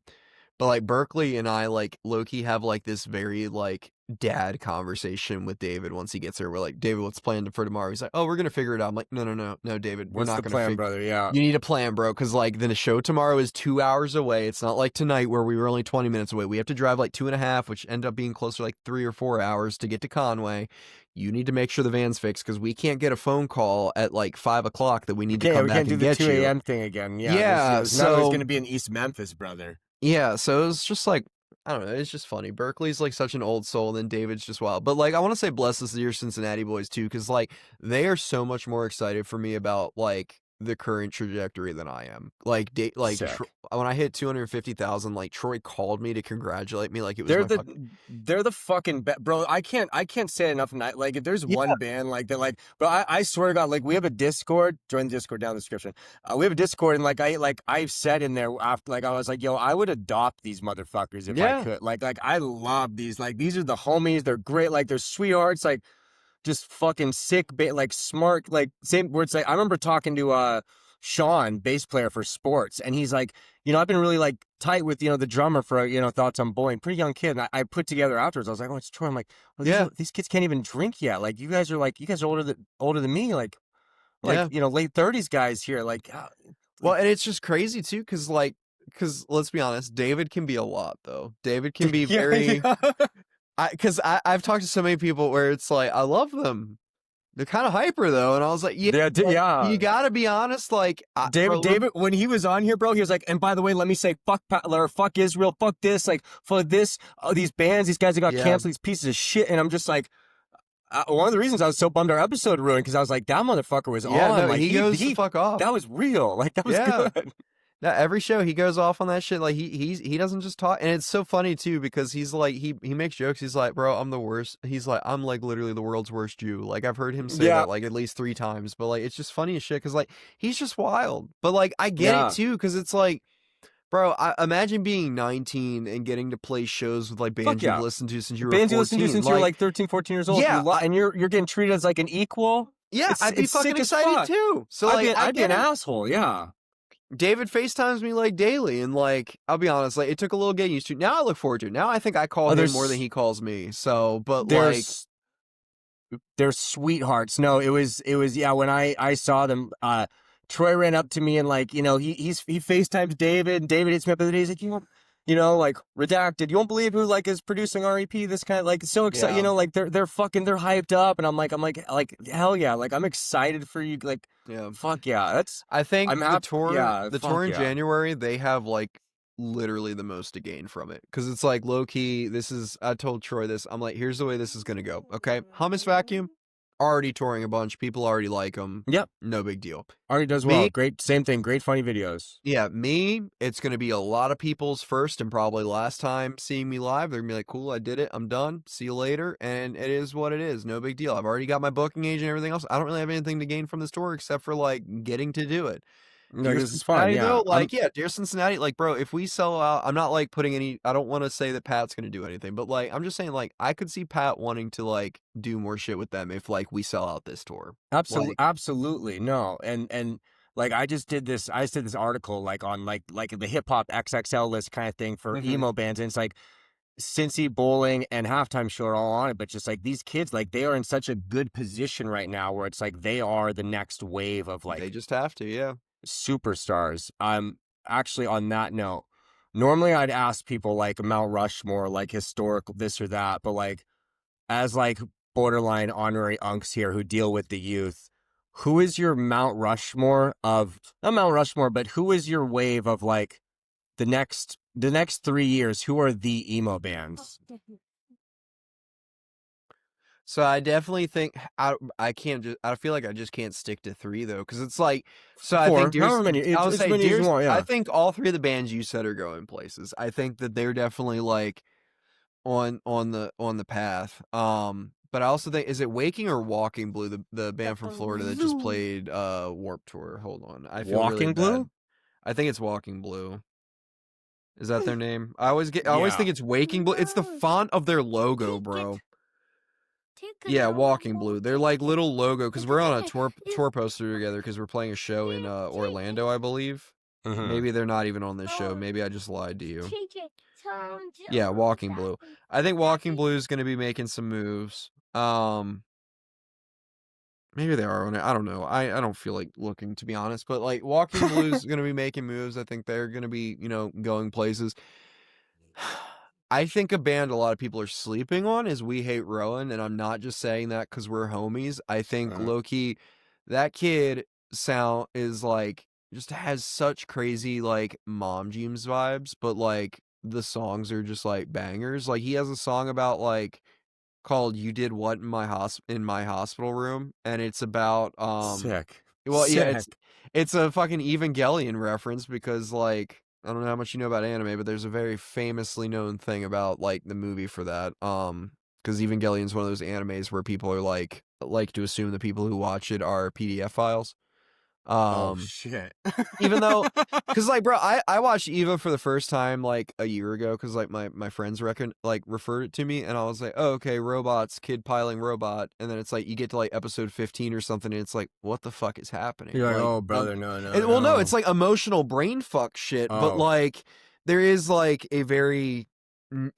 But like Berkeley and I like low-key have like this very like dad conversation with David once he gets there. We're like, David, what's planned for tomorrow? He's like, oh, we're gonna figure it out. I'm like, no, David, we're What's not the gonna plan, figure. brother? Yeah. You need a plan, bro, because like the show tomorrow is 2 hours away. It's not like tonight where we were only 20 minutes away. We have to drive like 2.5, which end up being closer to like 3 or 4 hours to get to Conway. You need to make sure the van's fixed because we can't get a phone call at like 5 o'clock that we need to come we back can't do and the get 2 you. a.m. thing again. Yeah. Yeah, There's so going to be in East Memphis, brother. yeah, so it was just like, I don't know, it's just funny. Berkeley's like such an old soul, and then David's just wild. But like, I want to say bless this Dear Cincinnati boys too, because like they are so much more excited for me about like the current trajectory than I am. Like, Sick. when I hit 250,000, like Troy called me to congratulate me, like it was They're my the fucking they're the fucking bro. I can't say it enough. Like if there's yeah, one band like that, like, but I swear to God, like we have a Discord. Join the Discord down in the description. We have a Discord, and like I've said in there after, like I was like, yo, I would adopt these motherfuckers if I yeah, could. Like I love these. Like these are the homies. They're great. Like they're sweethearts. Like just fucking sick, like smart. Like same words. Like I remember talking to Sean, bass player for Sports, and he's like, I've been really like tight with, the drummer for, Thoughts on Bowling, pretty young kid. And I put together afterwards, I was like, oh, it's Troy. I'm like, well, yeah, these kids can't even drink yet. Like you guys are older than me. Like, yeah. late 30s guys here. Like, Well, and it's just crazy too, because let's be honest, David can be a lot though. David can be yeah, very, yeah. I've talked to so many people where it's like, I love them. They're kind of hyper though, and I was like, yeah, Yeah. you gotta be honest. Like, David, when he was on here, bro, he was like, and by the way, let me say, fuck Israel, fuck this, like, fuck this, these bands, these guys that got canceled, these pieces of shit, and I'm just like, one of the reasons I was so bummed our episode ruined, because I was like, that motherfucker was on. no, Like, he goes the fuck off. That was real. Like, that was good. Now, every show he goes off on that shit. Like he doesn't just talk, and it's so funny too because he's like he makes jokes. He's like, bro, I'm the worst. He's like, I'm like literally the world's worst Jew. Like I've heard him say that like at least 3 times. But like it's just funny as shit because like he's just wild. But like I get it too because it's like, bro, I imagine being 19 and getting to play shows with like bands you've listened to since you were 14. Bands you listened to since you were like 13, 14 years old. Yeah, and you're getting treated as like an equal. Yeah, I'd be fucking excited too. So like I'd be an asshole. Yeah. David FaceTimes me like daily, and like I'll be honest, like it took a little getting used to. Now I look forward to it. Now I think I call him more than he calls me. So, but like they're sweethearts. No, it was yeah. When I saw them, Troy ran up to me and like he FaceTimes David. And David hits me up the other day. He's like, like redacted. You won't believe who like is producing REP. This kind of like so excited. Like they're hyped up, and I'm like hell yeah. Like I'm excited for you. Like fuck yeah. I think the tour in yeah. January they have like literally the most to gain from it because it's like low key. I told Troy this. I'm like, here's the way this is gonna go. Okay, Hummus Vacuum. Already touring a bunch. People already like them. Yep. No big deal. Already does well. Great. Same thing. Great funny videos. Yeah. It's going to be a lot of people's first and probably last time seeing me live. They're going to be like, cool, I did it. I'm done. See you later. And it is what it is. No big deal. I've already got my booking agent and everything else. I don't really have anything to gain from this tour except for like getting to do it. No, this is fun. Yeah. Though, like, Dear Cincinnati, like, bro, if we sell out, I'm not like putting any, I don't want to say that Pat's going to do anything, but like, I'm just saying, like, I could see Pat wanting to like do more shit with them if like we sell out this tour. Absolutely. Absolutely. No. And like, I did this article like on like the hip hop XXL list kind of thing for emo bands. And it's like Cincy, Bowling, and Halftime Show are all on it. But just like these kids, like they are in such a good position right now where it's like they are the next wave of like. They just have to. Yeah. Superstars. Actually on that note, normally I'd ask people like Mount Rushmore, like historical this or that, but like as like borderline honorary unks here who deal with the youth, who is your Mount Rushmore of not Mount Rushmore, but who is your wave of like the next 3 years? Who are the emo bands? So I definitely think I feel like I just can't stick to 3 though, because it's like I think I think all 3 of the bands you said are going places. I think that they're definitely like on the path. But I also think is it Waking or Walking Blue, the band from Florida that just played Warped Tour. Hold on, I feel Walking really Blue. Bad. I think it's Walking Blue. Is that their name? I always think it's Waking Blue. It's the font of their logo, bro. Yeah, Walking Blue. They're like little logo because we're on a tour poster together because we're playing a show in Orlando, I believe. Maybe they're not even on this show. Maybe I just lied to you. Yeah, Walking Blue. I think Walking Blue is going to be making some moves. Maybe they are on it. I don't know. I don't feel like looking, to be honest. But like Walking Blue is going to be making moves. I think they're going to be, going places. I think a band a lot of people are sleeping on is We Hate Rowan, and I'm not just saying that because we're homies. I think low-key, that kid sound is like just has such crazy like Mom Jeans vibes, but like the songs are just like bangers. Like he has a song about like called "You Did What in my hospital room," and it's about Sick. well, yeah, Sick. it's a fucking Evangelion reference because like I don't know how much you know about anime, but there's a very famously known thing about like the movie for that. Because Evangelion's one of those animes where people are like to assume the people who watch it are PDF files. Oh shit. Even though, because like, bro, I watched Eva for the first time like a year ago because like my friends referred it to me, and I was like, oh, okay, robots, kid piling robot, and then it's like you get to like episode 15 or something, and it's like, what the fuck is happening? You're like, oh brother, no. Well, no, it's like emotional brain fuck shit, but like there is like a very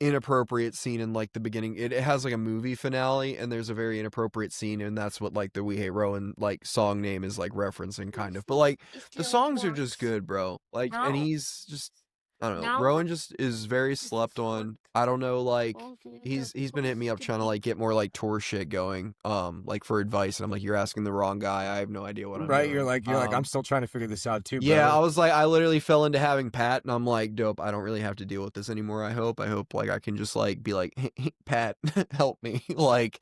inappropriate scene in like the beginning. It has like a movie finale, and there's a very inappropriate scene, and that's what like the We Hate Rowan like song name is like referencing kind of. But like the songs are just good, bro. Like, and he's just, I don't know. Rowan just is very slept on. I don't know, like he's been hitting me up trying to like get more like tour shit going, like for advice, and I'm like, you're asking the wrong guy. I have no idea what I'm doing. You're like, I'm still trying to figure this out too. Yeah, brother. I was like, I literally fell into having Pat, and I'm like, dope. I don't really have to deal with this anymore. I hope like I can just like be like, hey, Pat, help me. Like,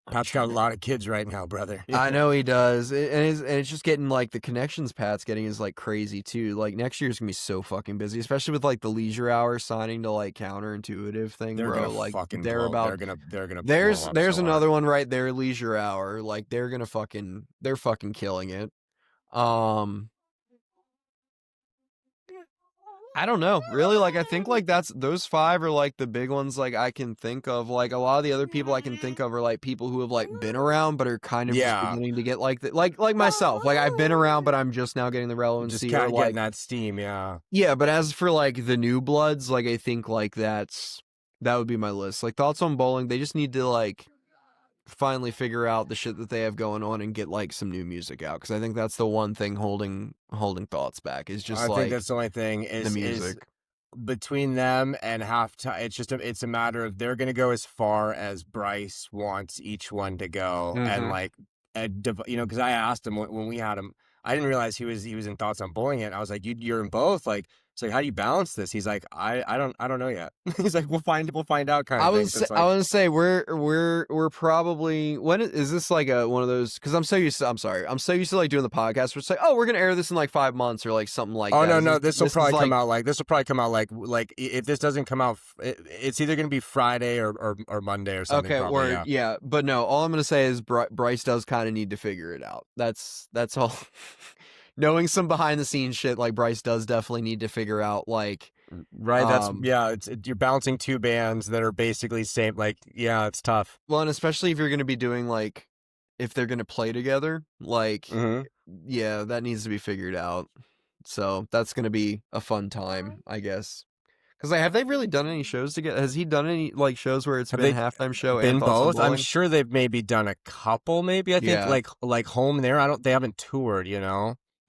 Pat's got a lot of kids right now, brother. I know he does, and it's just getting like the connections Pat's getting is like crazy too. Like next year's gonna be so fucking busy, especially with like the leisure hour signing to like counterintuitive thing, They're bro. gonna like fucking they're blow. about They're gonna. there's blow up so another hard. one right there, leisure hour. Like they're fucking killing it. I don't know. Really, like I think like those five are like the big ones like I can think of. Like a lot of the other people I can think of are like people who have like been around but are kind of just beginning to get like like myself. Like I've been around but I'm just now getting the relevancy. Just kind of like getting that steam, yeah. Yeah, but as for like the new bloods, like I think like that would be my list. Like Thoughts on Bowling, they just need to like finally figure out the shit that they have going on and get like some new music out, because I think that's the one thing holding Thoughts back is just I like think that's the only thing is the music. Between them and halftime. It's a matter of they're gonna go as far as Bryce wants each one to go, and like because I asked him when we had him, I didn't realize he was in Thoughts on Bowling yet. I was like, you're in both, like. It's like, how do you balance this? He's like, I don't know yet. He's like, we'll find out kind of thing. I want to say we're probably, when is this like one of those, because I'm so used to like doing the podcast where it's like, oh, we're gonna air this in like 5 months or like something like that. Oh no, this will probably come out like if this doesn't come out, it's either gonna be Friday or Monday or something. Okay, probably, yeah, but no, all I'm gonna say is Bryce does kind of need to figure it out. That's all. Knowing some behind the scenes shit, like Bryce does definitely need to figure out, like, right. You're balancing two bands that are basically same. Like, yeah, it's tough. Well, and especially if you're going to be doing like, if they're going to play together, like, yeah, that needs to be figured out. So that's going to be a fun time, I guess. Because like, have they really done any shows together? Has he done any like shows where it's been halftime show been and Thoughts on both? Bowling? I'm sure they've maybe done a couple. Maybe I think like home there. They haven't toured.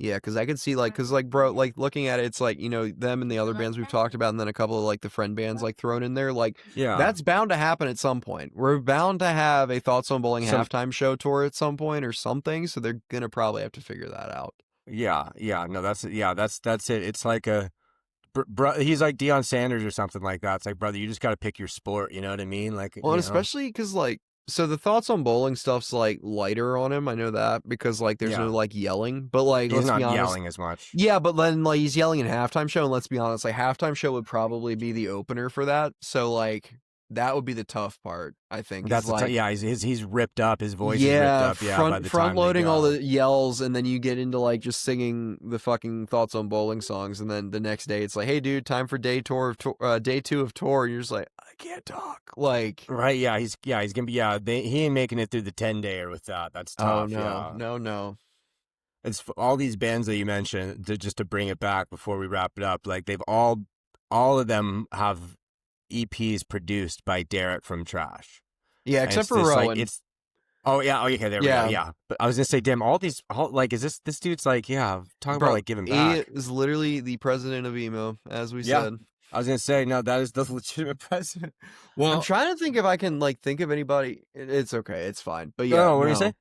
Yeah, because I could see, like, because, like, bro, like, looking at it, it's, like, them and the other bands we've talked about, and then a couple of, like, the friend bands, like, thrown in there, like, that's bound to happen at some point. We're bound to have a Thoughts on Bowling halftime show tour at some point or something, so they're gonna probably have to figure that out. Yeah, no, that's it. It's like he's like Deion Sanders or something like that. It's like, brother, you just got to pick your sport, you know what I mean? Like, well, and especially because, like, so the Thoughts on Bowling stuff's like lighter on him. I know that because like there's no like yelling, but like he's not be honest, yelling as much. Yeah, but then like he's yelling in halftime show, and let's be honest, like halftime show would probably be the opener for that. So like that would be the tough part, I think. That's like he's ripped up, his voice is ripped up. Yeah, front loading all the yells, and then you get into like just singing the fucking Thoughts on Bowling songs, and then the next day it's like, hey dude, time for day 2 of tour, and you're just like, I can't talk. Like, right, he's gonna be he ain't making it through the 10-dayer with that. That's tough. Oh no. it's all these bands that you mentioned, just to bring it back before we wrap it up, like they've all of them have EPs produced by Derek from Trash. Yeah, And except it's for this like Rowan. it's oh yeah, okay, there we go. Yeah. Yeah. But I was gonna say, damn, like is this dude's like, yeah, talking Bro, about like giving he back. is literally the president of emo, as we Yeah. said. I was gonna say, no, that is the legitimate president. Well, I'm trying to think if I can like think of anybody. It's okay, it's fine. But yeah, no, what do you say?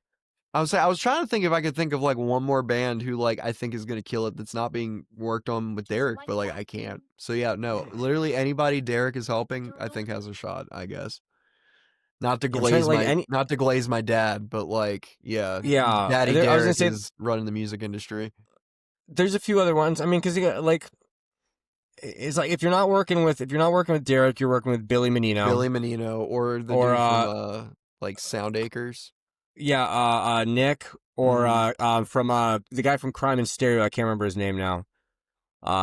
I was trying to think if I could think of like one more band who like I think is gonna kill it that's not being worked on with Derek, but like I can't. So yeah, no, literally anybody Derek is helping, I think has a shot, I guess. Not to I'm trying to, like, not to glaze my dad, but like yeah, Yeah, Daddy I was gonna Derek say is running the music industry. there's a few other ones. I mean, because like it's like if you're not working with Derek, you're working with Billy Menino. Billy Menino or the dude from like Sound Acres. Yeah, Nick or from the guy from Crime and Stereo. I can't remember his name now.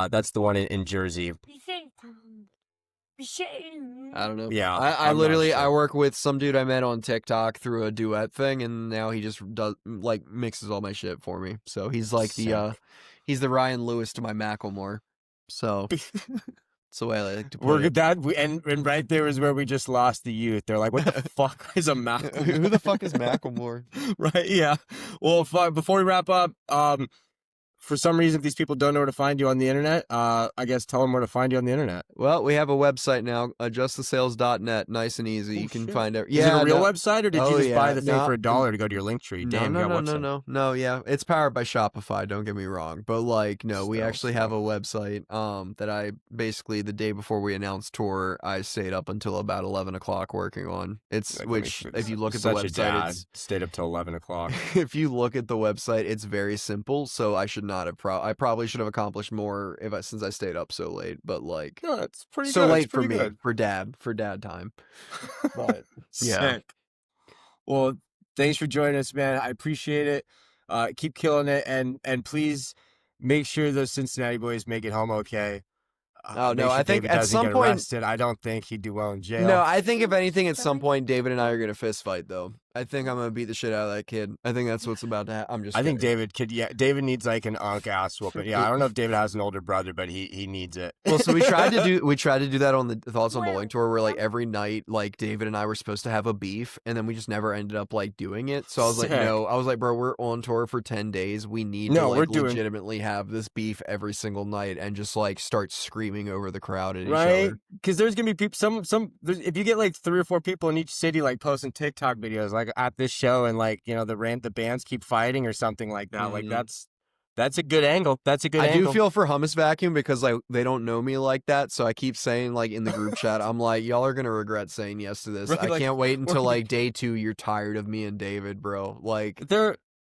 That's the one in Jersey. I don't know. Yeah, I I'm not literally sure. I work with some dude I met on TikTok through a duet thing, and now he just does like mixes all my shit for me. So he's like he's the Ryan Lewis to my Macklemore. So that's the way I like to put it. And right there is where we just lost the youth. They're like, what the fuck is a Macklemore? Who the fuck is Macklemore? Right? Yeah. Well, before we wrap up, for some reason, if these people don't know where to find you on the internet, I guess tell them where to find you on the internet. Well, we have a website now, adjusttthesales.net. Nice and easy. You can find it. Is it a real website, or did you just buy the thing no, for $1 to go to your link tree? Damn, no. Yeah, it's powered by Shopify. Don't get me wrong, but like, no, we Still, actually have a website. That I basically the day before we announced tour, I stayed up until about 11 o'clock working on. It's Like, which, if you look at the such a website, dad, stayed up till 11 o'clock. if you look at the website, it's very simple. So I should not have. I probably should have accomplished more since I stayed up so late. But like, No, it's pretty so good. late It's for pretty me, good. for dad time. But yeah. Sick. Well, thanks for joining us, man. I appreciate it. Keep killing it, and please make sure those Cincinnati boys make it home okay. Oh Make no, sure I think David at doesn't some get point. arrested. I don't think he'd do well in jail. No, I think if anything, at some point, David and I are gonna fist fight. Though I think I'm gonna beat the shit out of that kid. I think that's what's about to happen. I'm just. I think kidding. David could. Yeah, David needs like an unk ass whooping. Yeah, I don't know if David has an older brother, but he needs it. Well, so we tried to do that on the Thoughts on Bowling tour, where like every night, like David and I were supposed to have a beef, and then we just never ended up like doing it. So I was like, Sick. no, I was like, bro, we're on tour for 10 days. We need to like legitimately have this beef every single night and just like start screaming over the crowd at each other. Because there's gonna be people. If you get like 3 or 4 people in each city like posting TikTok videos like at this show, and like the bands keep fighting or something like that. Like that's a good angle. That's a good angle. I do feel for Hummus Vacuum because like they don't know me like that, so I keep saying like in the group chat, I'm like, y'all are gonna regret saying yes to this. Right, I like, can't wait until like day 2. You're tired of me and David, bro. Like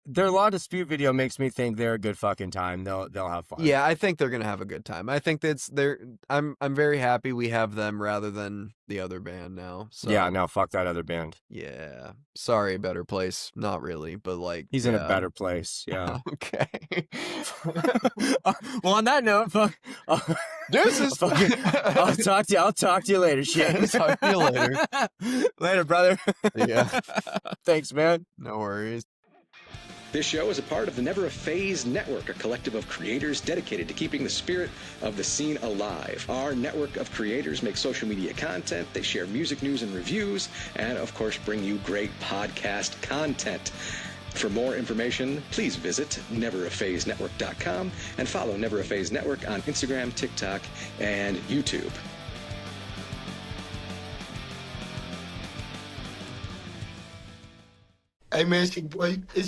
their Law Dispute video makes me think they're a good fucking time. They'll have fun. Yeah, I think they're gonna have a good time. I think I'm very happy we have them rather than the other band now. So Yeah, no, fuck that other band. yeah. Sorry, Better Place. Not really, but like He's in a better place. Yeah. Okay. Well, on that note, I'll talk to you later. Shit. Talk to you later. Later, brother. Yeah. Thanks, man. No worries. This show is a part of the Neveraphase Network, a collective of creators dedicated to keeping the spirit of the scene alive. Our network of creators make social media content, they share music news and reviews, and of course bring you great podcast content. For more information, please visit neveraphasenetwork.com and follow Neveraphase Network on Instagram, TikTok, and YouTube. Hey man, it's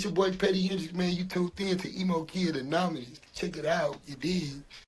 your boy Petty Hendrix, man. You tuned in to Emo Kids Anonymous. Check it out, you did.